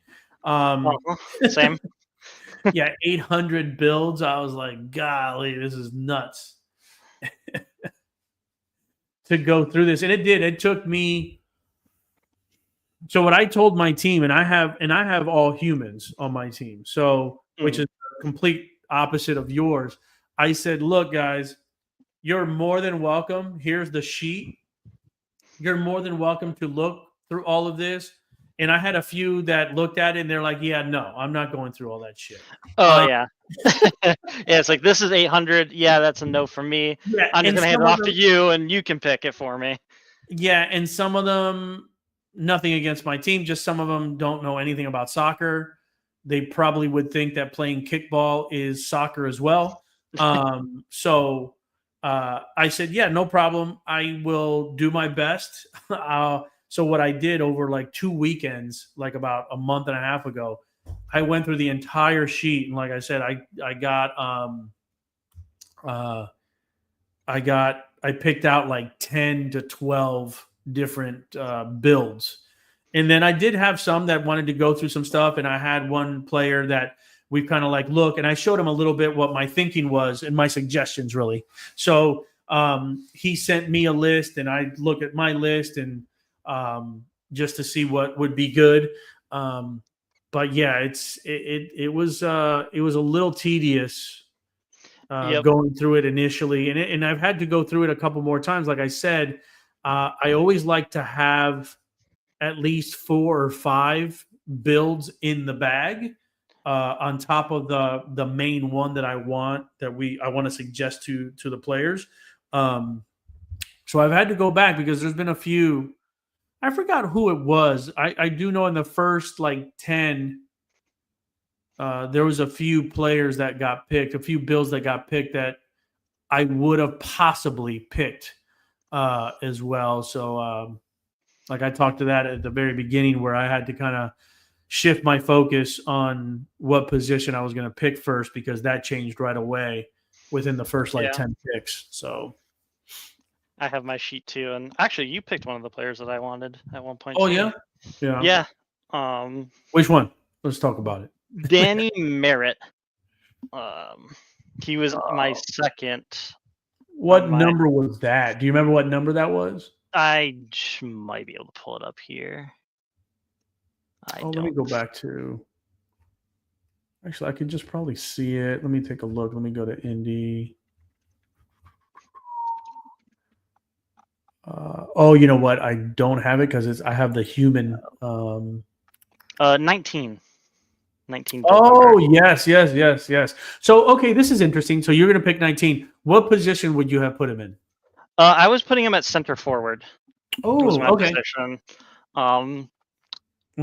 Same. Yeah, 800 builds. I was like, golly, this is nuts to go through this. And it did. It took me. So what I told my team, and I have all humans on my team. So which is a complete opposite of yours. I said, look, guys, you're more than welcome. Here's the sheet. You're more than welcome to look through all of this. And I had a few that looked at it and they're like, yeah, no, I'm not going through all that shit. Oh, yeah. Yeah, it's like, this is 800. Yeah, that's a no for me. Yeah, I'm just going to hand it off to you and you can pick it for me. Yeah, and some of them, nothing against my team, just some of them don't know anything about soccer. They probably would think that playing kickball is soccer as well. So I said, yeah, no problem. I will do my best. So what I did over like 2 weekends, like about a month and a half ago, I went through the entire sheet. And like I said, I picked out like 10 to 12 different builds. And then I did have some that wanted to go through some stuff. And I had one player that we kind of like look, and I showed him a little bit what my thinking was and my suggestions really. So he sent me a list and I look at my list and just to see what would be good. But yeah, it was a little tedious going through it initially, and I've had to go through it a couple more times. Like I said, I always like to have at least 4 or 5 builds in the bag on top of the main one that I want to suggest to the players. So I've had to go back because there's been a few. I forgot who it was. I do know in the first like 10. There was a few players that got picked, a few bills that got picked that I would have possibly picked as well. So, like I talked to that at the very beginning where I had to kind of shift my focus on what position I was going to pick first because that changed right away within the first 10 picks. So I have my sheet too. And actually, you picked one of the players that I wanted at one point. Oh, too. Yeah. Yeah. Which one? Let's talk about it. Danny Merritt. He was my second. What number was that? Do you remember what number that was? I might be able to pull it up here. Let me go back to. Actually, I could just probably see it. Let me take a look. Let me go to Indy. You know what? I don't have it because I have the human. 19. 19. Oh, yes. So, okay, this is interesting. So you're going to pick 19. What position would you have put him in? I was putting him at center forward. Oh, okay. Position.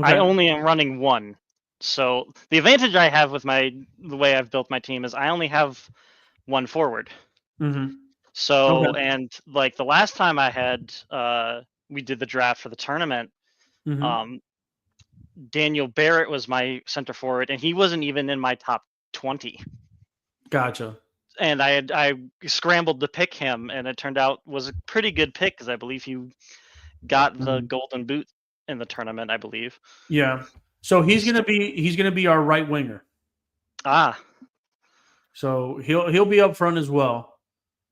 I only am running one. So the advantage I have with the way I've built my team is I only have one forward. Mm-hmm. So, and like the last time I had, we did the draft for the tournament. Mm-hmm. Daniel Barrett was my center forward, and he wasn't even in my top 20. Gotcha. And I scrambled to pick him, and it turned out was a pretty good pick because I believe he got the Mhm. golden boot in the tournament, I believe. Yeah. So he's gonna be our right winger. Ah, So he'll be up front as well.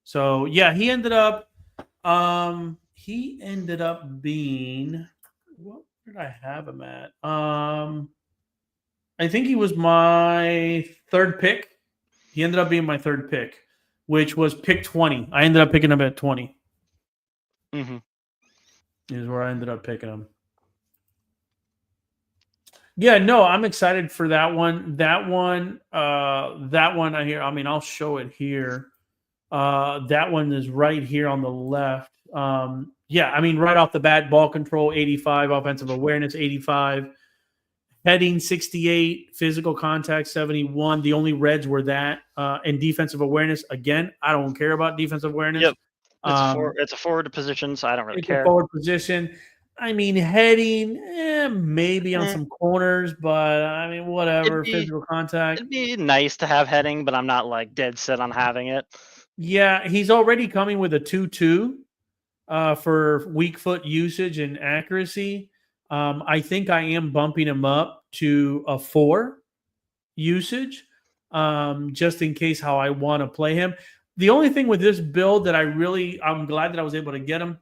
So yeah, he ended up being, what did I have him at? I think he was my third pick. He ended up being my third pick, which was pick 20. I ended up picking him at 20. mm-hmm. Is where I ended up picking him. Yeah, no, I'm excited for that one. That one I hear. I mean, I'll show it here. That one is right here on the left. Yeah, I mean, right off the bat, ball control 85, offensive awareness 85, heading 68, physical contact 71. The only reds were that, and defensive awareness. Again, I don't care about defensive awareness. Yep. Um, It's a forward position, so I don't really it's a care. forward position. I mean, heading, maybe on Eh, some corners, but I mean, it'd whatever. be Physical contact. it'd be nice to have heading, but I'm not like dead set on having it. Yeah, he's already coming with a 2-2 for weak foot usage and accuracy. I think I am bumping him up to a 4 usage, just in case how I want to play him. The only thing with this build that I'm glad that I was able to get him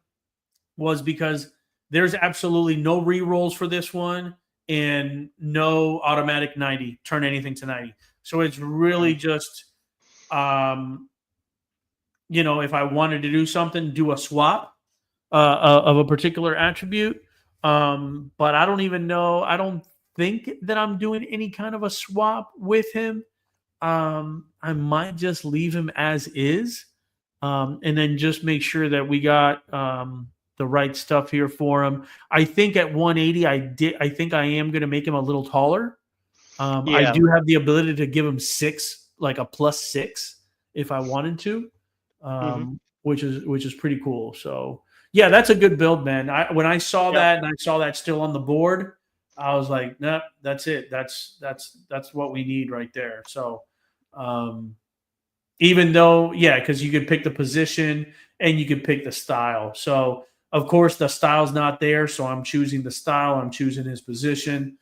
was because there's absolutely no re rolls for this one and no automatic 90, turn anything to 90. So it's really Mm. just, um, if I wanted to do something, do a swap of a particular attribute. But I don't even know. I don't think that I'm doing any kind of a swap with him. I might just leave him as is, and then just make sure that we got the right stuff here for him. I think at 180, I think I am going to make him a little taller. I Yeah. do have the ability to give him 6, like a +6, if I wanted to, Mm-hmm. which is pretty cool. So yeah, that's a good build, man. When I saw Yep. that and I saw that still on the board, I was like, nah, that's it. That's what we need right there. So um, even though, yeah, because you could pick the position and you could pick the style. So of course the style's not there, so I'm choosing the style. I'm choosing his position.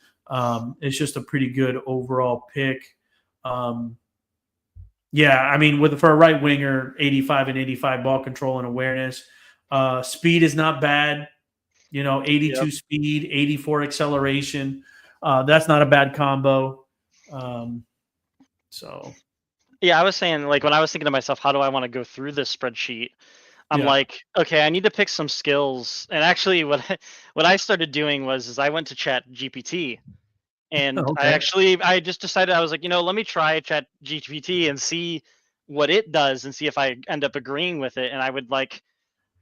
It's just a pretty good overall pick. Um, yeah, I mean, for a right winger, 85 and 85 ball control and awareness. Speed is not bad. Yep. 82 speed, 84 acceleration. That's not a bad combo. Um, so Yeah, I was saying, like, when I was thinking to myself, how do I want to go through this spreadsheet? I'm yeah. like, okay, I need to pick some skills. And actually, what I started doing is I went to Chat GPT, and Okay. I just decided, I was like, let me try Chat GPT and see what it does and see if I end up agreeing with it. And I would like,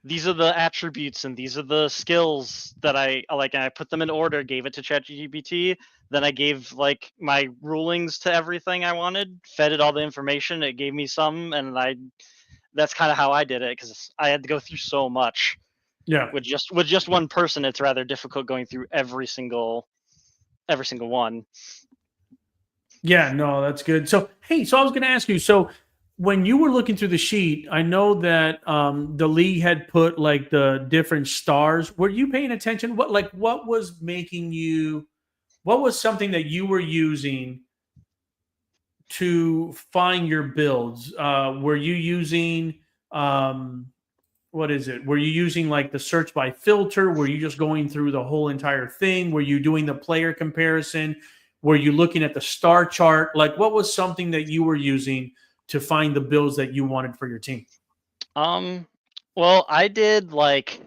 these are the attributes and these are the skills that I like, and I put them in order, gave it to ChatGPT. Then I gave like my rulings to everything I wanted, fed it all the information. It gave me some, and that's kind of how I did it, because I had to go through so much Yeah. with just one person. It's rather difficult going through every single one. Yeah, no, that's good. So, hey, so I was going to ask you. So, when you were looking through the sheet, I know that the league had put like the different stars. Were you paying attention? What was making you? What was something that you were using to find your builds? Were you using what is it? Were you using like the search by filter? Were you just going through the whole entire thing? Were you doing the player comparison? Were you looking at the star chart? Like, what was something that you were using to find the builds that you wanted for your team? Um, well, I did like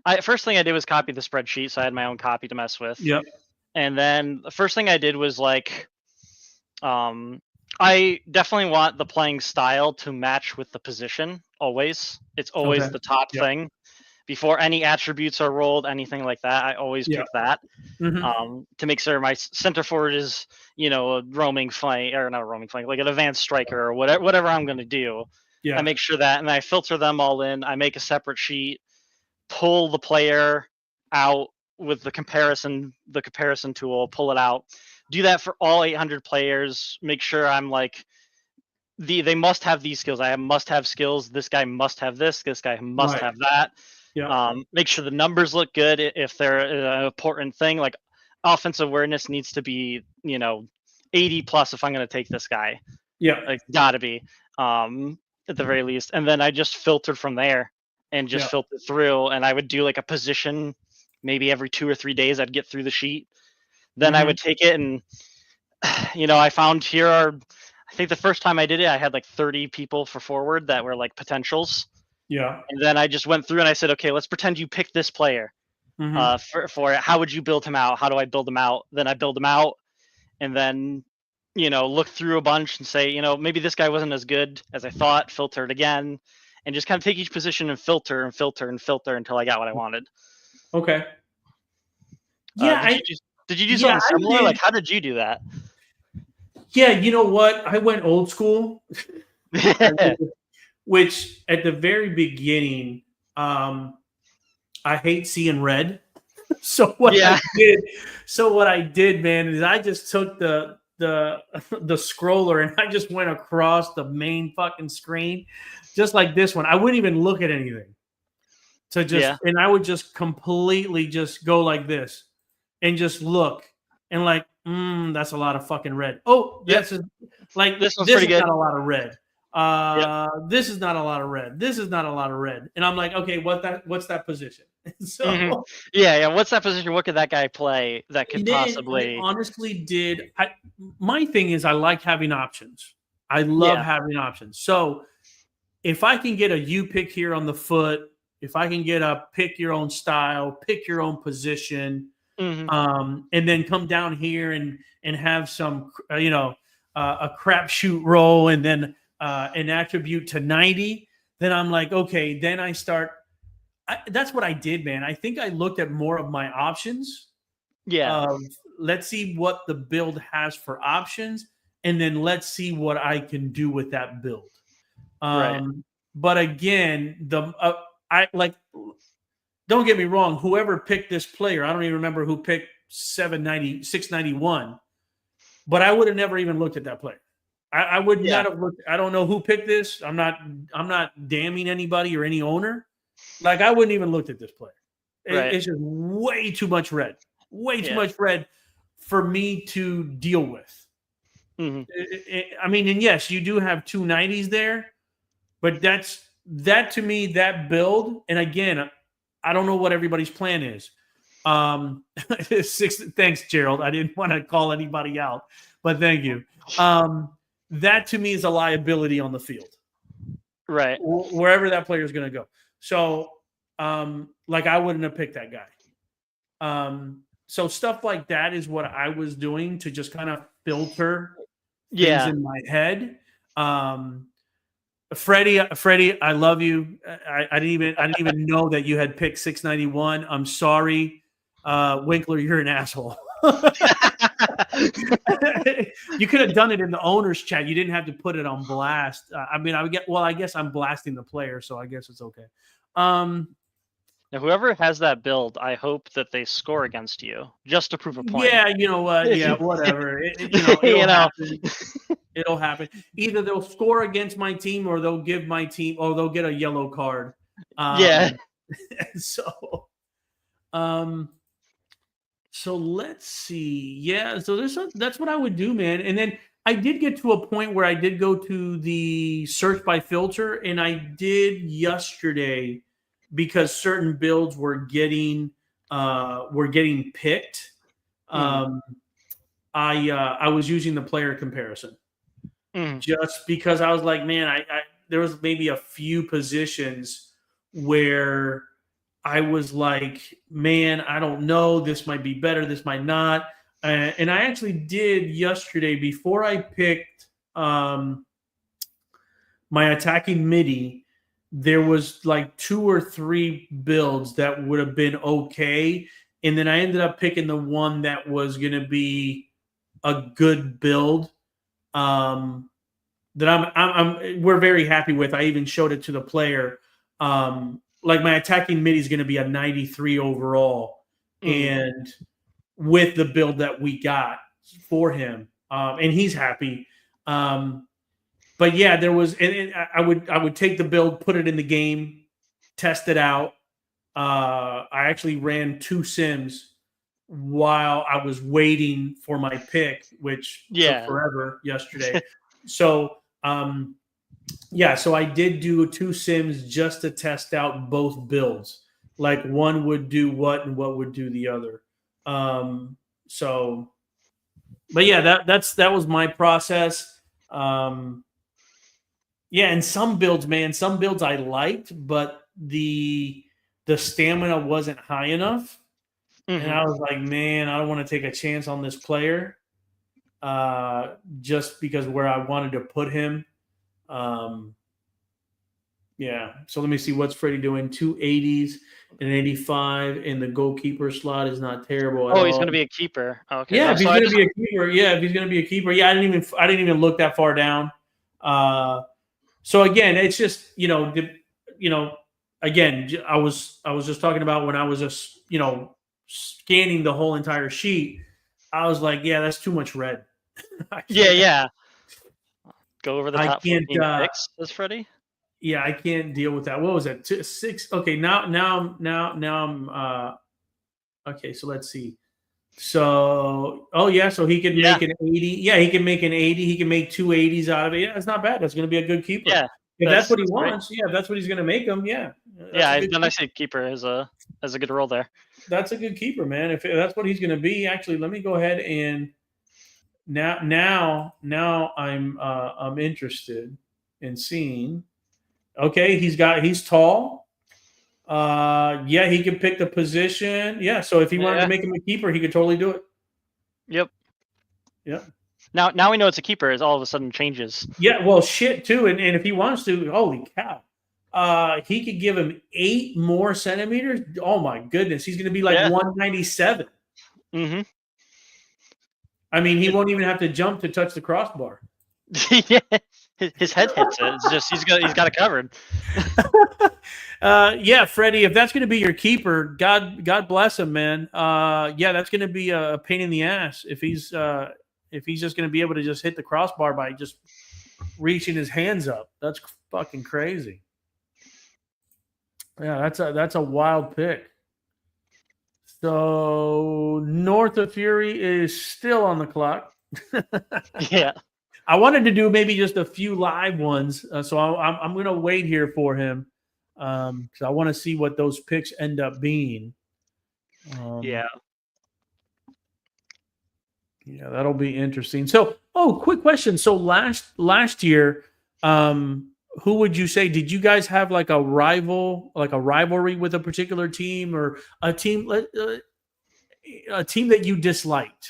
I first thing I did was copy the spreadsheet, so I had my own copy to mess with. Yep. And then the first thing I did was like, um, I definitely want the playing style to match with the position always. It's Okay. always the top Yep. thing before any attributes are rolled, anything like that. I always Yeah. pick that, Hmm. to make sure my center forward is, a roaming flank, or not a roaming flank, like an advanced striker or whatever I'm going to do. I Yeah. make sure that, and I filter them all in. I make a separate sheet, pull the player out with the comparison tool, pull it out. Do that for all 800 players. Make sure I'm like, they must have these skills. I must have skills. This guy must have this. This guy must Right. have that. Yeah. Make sure the numbers look good if they're an important thing. Like offensive awareness needs to be 80 plus if I'm going to take this guy. Yeah. Like gotta be at the very least. And then I just filtered from there and just Yeah. filtered through. And I would do like a position maybe every 2 or 3 days. I'd get through the sheet. Then I Mhm. would take it and I found here are. I think the first time I did it, I had like 30 people for forward that were like potentials. Yeah. And then I just went through and I said, okay, let's pretend you picked this player Mhm. for it. How would you build him out? How do I build him out? Then I build him out and then, look through a bunch and say, maybe this guy wasn't as good as I thought, filter it again, and just kind of take each position and filter and filter and filter until I got what I wanted. Okay. Yeah, Did you do yeah, something I similar? did. Like, how did you do that? Yeah, you know what? I went old school. I Yeah. which at the very beginning, I hate seeing red. So what I did, man, is I just took the scroller and I just went across the main fucking screen, just like this one. I wouldn't even look at anything Yeah. and I would just completely just go like this and just look and like, that's a lot of fucking red. Oh, Yep. like This one's this pretty is good. not a lot of red. Yep. This is not a lot of red. This is not a lot of red. And I'm like, okay, what's that position? Hmm. So Yeah. What's that position? What could that guy play that could I possibly? honestly did. My thing is, I like having options. I love Yeah. having options. So if I can get a you pick here on the foot, if I can get a pick your own style, pick your own position, Hmm. and then come down here and have some, a crapshoot roll, and then an attribute to 90. Then I'm like, okay. Then I start. That's what I did, man. I think I looked at more of my options Yeah. of let's see what the build has for options, and then let's see what I can do with that build. Right. But again, I like. Don't get me wrong. Whoever picked this player, I don't even remember who picked 790, 691. But I would have never even looked at that player. I would Yeah. not have looked. I don't know who picked this. I'm not damning anybody or any owner. Like I wouldn't even looked at this player. Right. It's just way too much red. Way too Yeah. much red for me to deal with. Hmm. I mean, and yes, you do have 290s there, but that to me, that build, and again, I don't know what everybody's plan is. Thanks, Gerald. I didn't want to call anybody out, but thank you. That to me is a liability on the field, Right. wherever that player is going to go. So, like I wouldn't have picked that guy. So stuff like that is what I was doing to just kind of filter things Yeah. in my head. Freddie, I love you. I didn't even know that you had picked 691. I'm sorry, Winkler, you're an asshole. You could have done it in the owners chat. You didn't have to put it on blast. I mean, I would get. Well, I guess I'm blasting the player, so I guess it's okay. Now, whoever has that build, I hope that they score against you just to prove a point. Yeah, you know what? Yeah, whatever. You It'll know. happen. It'll happen. Either they'll score against my team, or they'll give my team, or they'll get a yellow card. Yeah. So, um, so let's see. Yeah, so that's what I would do, man. And then I did get to a point where I did go to the search by filter, and I did yesterday because certain builds were getting picked. Mhm. Um, I was using the player comparison Mhm. just because I was like, man, I there was maybe a few positions where I was like, man, I don't know. This might be better. This might not. And I actually did yesterday before I picked my attacking midi. There was like 2 or 3 builds that would have been okay, and then I ended up picking the one that was going to be a good build. Um, that we're very happy with. I even showed it to the player. Like my attacking midi is going to be a 93 overall, Mhm. and with the build that we got for him, and he's happy. But yeah, there was, and I would take the build, put it in the game, test it out, I actually ran 2 sims while I was waiting for my pick, which took Yeah. forever yesterday. So, yeah, so I did do 2 sims just to test out both builds. Like one would do what and what would do the other. So, but yeah, that was my process. Um, yeah, and some builds, man, some builds I liked, but the stamina wasn't high enough. And Hmm. I was like, man, I don't want to take a chance on this player just because where I wanted to put him. Um, yeah. So let me see what's Freddie doing. 280s and an 85, and the goalkeeper slot is not terrible at Oh, he's all. going to be a keeper. Okay. Yeah, No, if so he's I gonna just be a keeper, yeah, I didn't even look that far down. Uh, so again, it's just you know, again, I was just talking about when I was just scanning the whole entire sheet. I was like, yeah, that's too much red. I yeah, can't. yeah. Go over the I top can't. 14 picks, says Freddie. Yeah, I can't deal with that. What was that? 6. Okay, now I'm. Okay, so let's see. So, oh yeah, so he could Yeah. make an 80. Yeah, he can make an 80. He can make 280s out of it. Yeah, that's not bad. That's going to be a good keeper. Yeah. If that's what he That's great. wants, yeah, if that's what he's going to make him, yeah, Yeah, that's a good. then I say keeper as a good role there. That's a good keeper, man. If that's what he's going to be, actually, let me go ahead and now I'm interested in seeing. Okay, he's tall. Yeah, he can pick the position. Yeah, so if he wanted to Yeah. make him a keeper, he could totally do it. Yep. Yeah. Now we know it's a keeper. Is all of a sudden changes. Yeah, well, shit too, and if he wants to, holy cow, he could give him 8 more centimeters. Oh my goodness, he's going to be like Yeah. 197. Hmm. I mean, he won't even have to jump to touch the crossbar. Yeah. His head hits it. It's just he's got it covered. Yeah, Freddie, if that's going to be your keeper, God bless him, man. Yeah, that's going to be a pain in the ass if he's just going to be able to just hit the crossbar by just reaching his hands up. That's fucking crazy. Yeah, that's a wild pick. So North of Fury is still on the clock. Yeah. I wanted to do maybe just a few live ones, so I'm going to wait here for him because I want to see what those picks end up being. Yeah. Yeah, that'll be interesting. So, quick question. So last year, who would you say did you guys have like a rivalry with a particular team or a team that you disliked?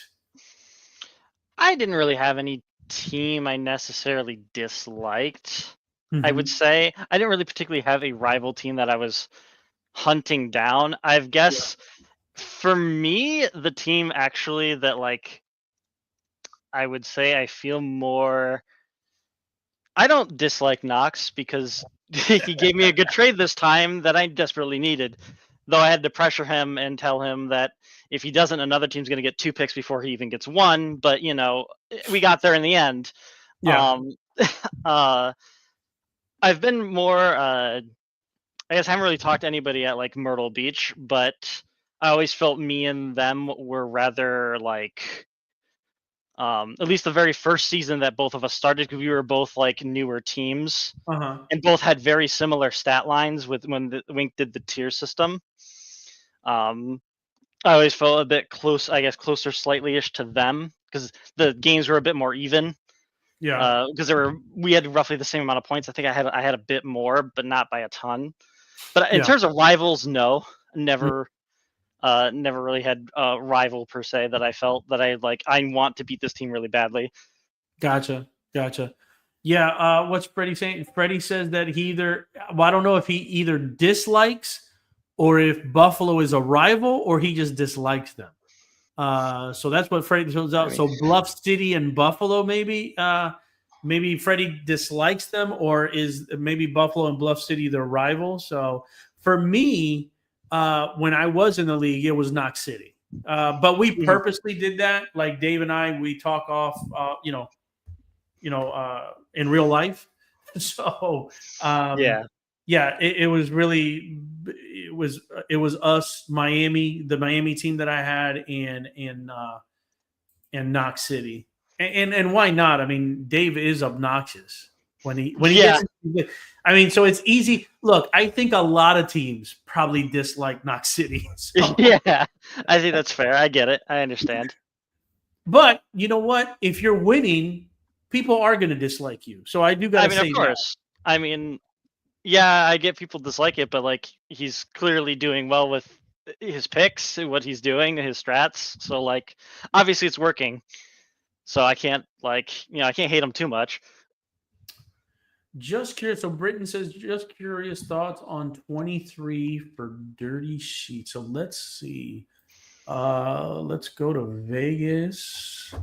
I didn't really have any team I necessarily disliked. I would Mm-hmm. say I didn't really particularly have a rival team that I was hunting down. I guess for me, the team actually that like I would say I feel more. I don't dislike Knox because he gave me a good trade this time that I desperately needed. Though I had to pressure him and tell him that if he doesn't, another team's going to get 2 picks before he even gets one. But we got there in the end. Yeah, Um, uh, I've been more. I guess I haven't really talked to anybody at like Myrtle Beach, but I always felt me and them were rather like at least the very first season that both of us started because we were both like newer teams uh-huh. and both had very similar stat lines with when the Wink did the tier system. Um, I always felt a bit close, I guess, closer slightly-ish to them because the games were a bit more even. Yeah, Because we had roughly the same amount of points. I think I had a bit more, but not by a ton. But in yeah. terms of rivals, no, never really had a rival per se that I felt that I like. I want to beat this team really badly. Gotcha. Yeah, what's Freddie saying? Freddie says that I don't know if he either dislikes or if Buffalo is a rival or he just dislikes them. So that's what Freddie shows I out. mean, So Bluff City and Buffalo, maybe Freddie dislikes them, or is maybe Buffalo and Bluff City their rival? So for me, when I was in the league, it was Knox City. But we mhm. purposely did that. Like Dave and I, we talk off, in real life. So, um, Yeah, Yeah, it was really it was us, Miami, the Miami team that I had, and Knox City, and why not? I mean, Dave is obnoxious when he Yeah, gets. I mean, so it's easy. Look, I think a lot of teams probably dislike Knox City. So, yeah. I think that's fair. I get it. I understand. but you know what? If you're winning, people are going to dislike you. So I do got I to mean, of say that. course. I mean, yeah, I get people dislike it, but like he's clearly doing well with his picks, what he's doing, his strats. So like, obviously it's working. So I can't I can't hate him too much. Just curious. So Britton says, just curious thoughts on 23 for Dirty Sheets. So let's see. Let's go to Vegas.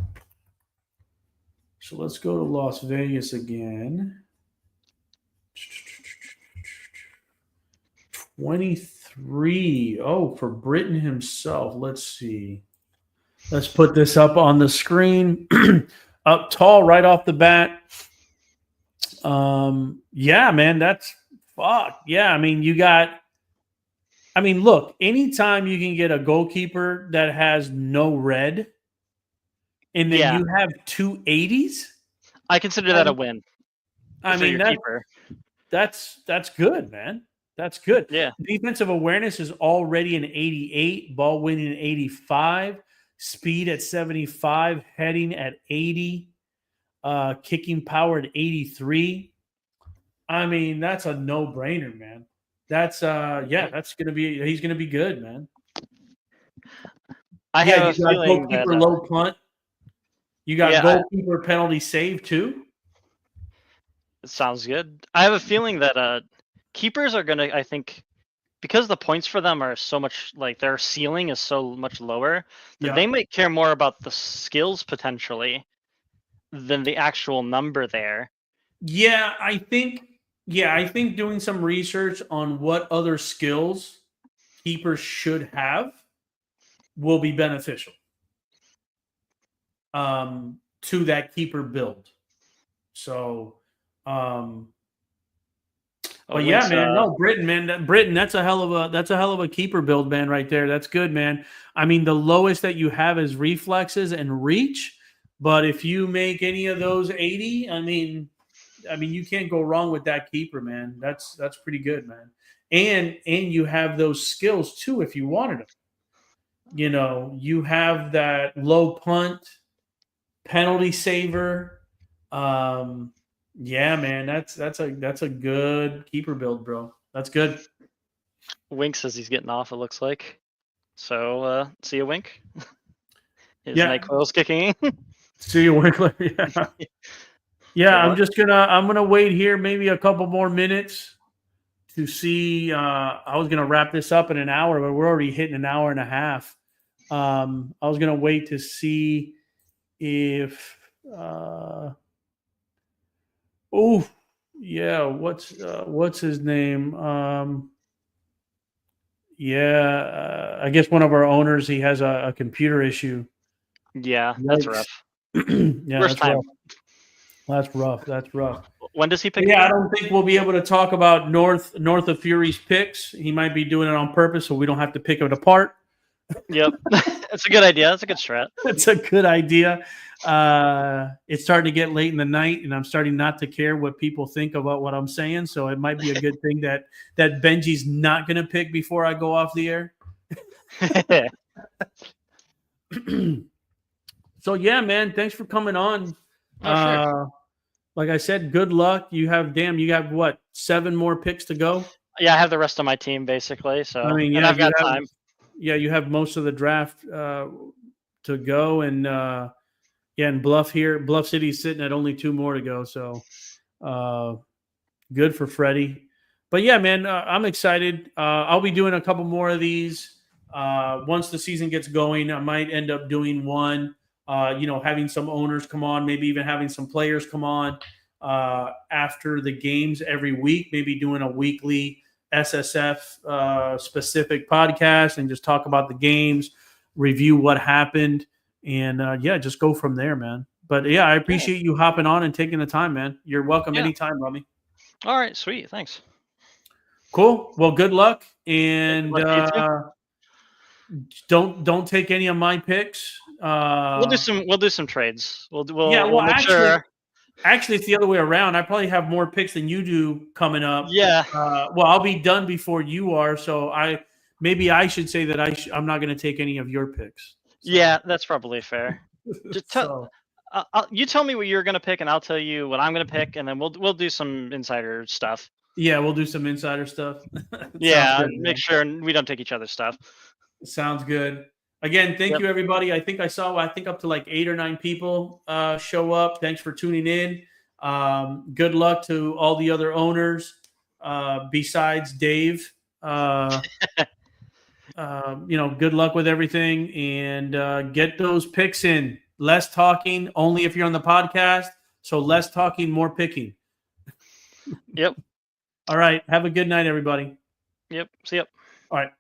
So let's go to Las Vegas again. 23. Oh, for Britton himself. Let's see. Let's put this up on the screen. Up tall right off the bat. Yeah, man, that's fuck. Yeah, I mean, look, anytime you can get a goalkeeper that has no red and then Yeah, you have two 80s, I consider I, that a win I for mean your keeper. that's good, man. That's good. Yeah. Defensive awareness is already an 88, ball winning an 85, speed at 75, heading at 80, kicking power at 83. I mean, that's a no-brainer, man. That's that's gonna be he's gonna be good, man. I Yeah, have you a got feeling that goalkeeper low punt. You got yeah, goalkeeper penalty save too. it sounds good. I have a feeling that keepers are gonna, I think, because the points for them are so much, like their ceiling is so much lower, that Yeah. they might care more about the skills potentially than the actual number there. Yeah, I think doing some research on what other skills keepers should have will be beneficial to that keeper build. So Oh, but yeah, Winks, man, no, Britain, man, Britain, that's a hell of a keeper build, man, right there. That's good, man. I mean, the lowest that you have is reflexes and reach, but if you make any of those 80, I mean, you can't go wrong with that keeper, man. That's pretty good, man. And you have those skills too if you wanted them. You know, you have that low punt, penalty saver. Um, yeah, man, that's a good keeper build, bro. That's good. Winks says he's getting off. It looks like. So see you, Wink. His Yeah, Nyquil's kicking in. see you, Winkler. Yeah, yeah. Good luck. I'm gonna wait here maybe a couple more minutes to see. I was gonna wrap this up in an hour, but we're already hitting an hour and a half. I was gonna wait to see if. Oh, yeah. What's his name? Yeah, I guess one of our owners, he has a computer issue. Yeah, that's Yikes. rough. Yeah, First that's time. rough. That's rough. That's rough. When does he pick But yeah, I again? don't think we'll be able to talk about North of Fury's picks. He might be doing it on purpose, so we don't have to pick it apart. Yep. That's a good idea. That's a good strat. That's a good idea. It's starting to get late in the night, and I'm starting not to care what people think about what I'm saying. So it might be a good thing that Benji's not going to pick before I go off the air. So yeah, man, thanks for coming on. Oh, sure. Like I said, good luck. You have what, 7 more picks to go? Yeah, I have the rest of my team basically, I so mean, and yeah, I've got time. you have most of the draft to go, and yeah, and Bluff City's sitting at only 2 more to go. So good for Freddie. But yeah, man, I'm excited. I'll be doing a couple more of these once the season gets going. I might end up doing one. Having some owners come on, maybe even having some players come on after the games every week. Maybe doing a weekly SSF specific podcast and just talk about the games, review what happened, and just go from there, man. But yeah, I appreciate you hopping on and taking the time, man. You're welcome Yeah. anytime, Rummy. All right, sweet. Thanks. Cool. Well, good luck, and Good luck to you too. don't take any of my picks. We'll do some trades. Yeah. We'll Well, make sure. actually, it's the other way around. I probably have more picks than you do coming up. Yeah. Well, I'll be done before you are, so maybe I should say that I'm not going to take any of your picks. So, Yeah, that's probably fair. Just so you tell me what you're gonna pick, and I'll tell you what I'm gonna pick, and then we'll do some insider stuff. yeah, we'll do some insider stuff. Sounds Yeah, good, and make man. sure we don't take each other's stuff. Sounds good. Again, thank Yep. you, everybody. I think up to like 8 or 9 people show up. Thanks for tuning in. Good luck to all the other owners besides Dave. Good luck with everything, and get those picks in. Less talking, only if you're on the podcast. So less talking, more picking. Yep. All right. Have a good night, everybody. Yep. See ya. All right.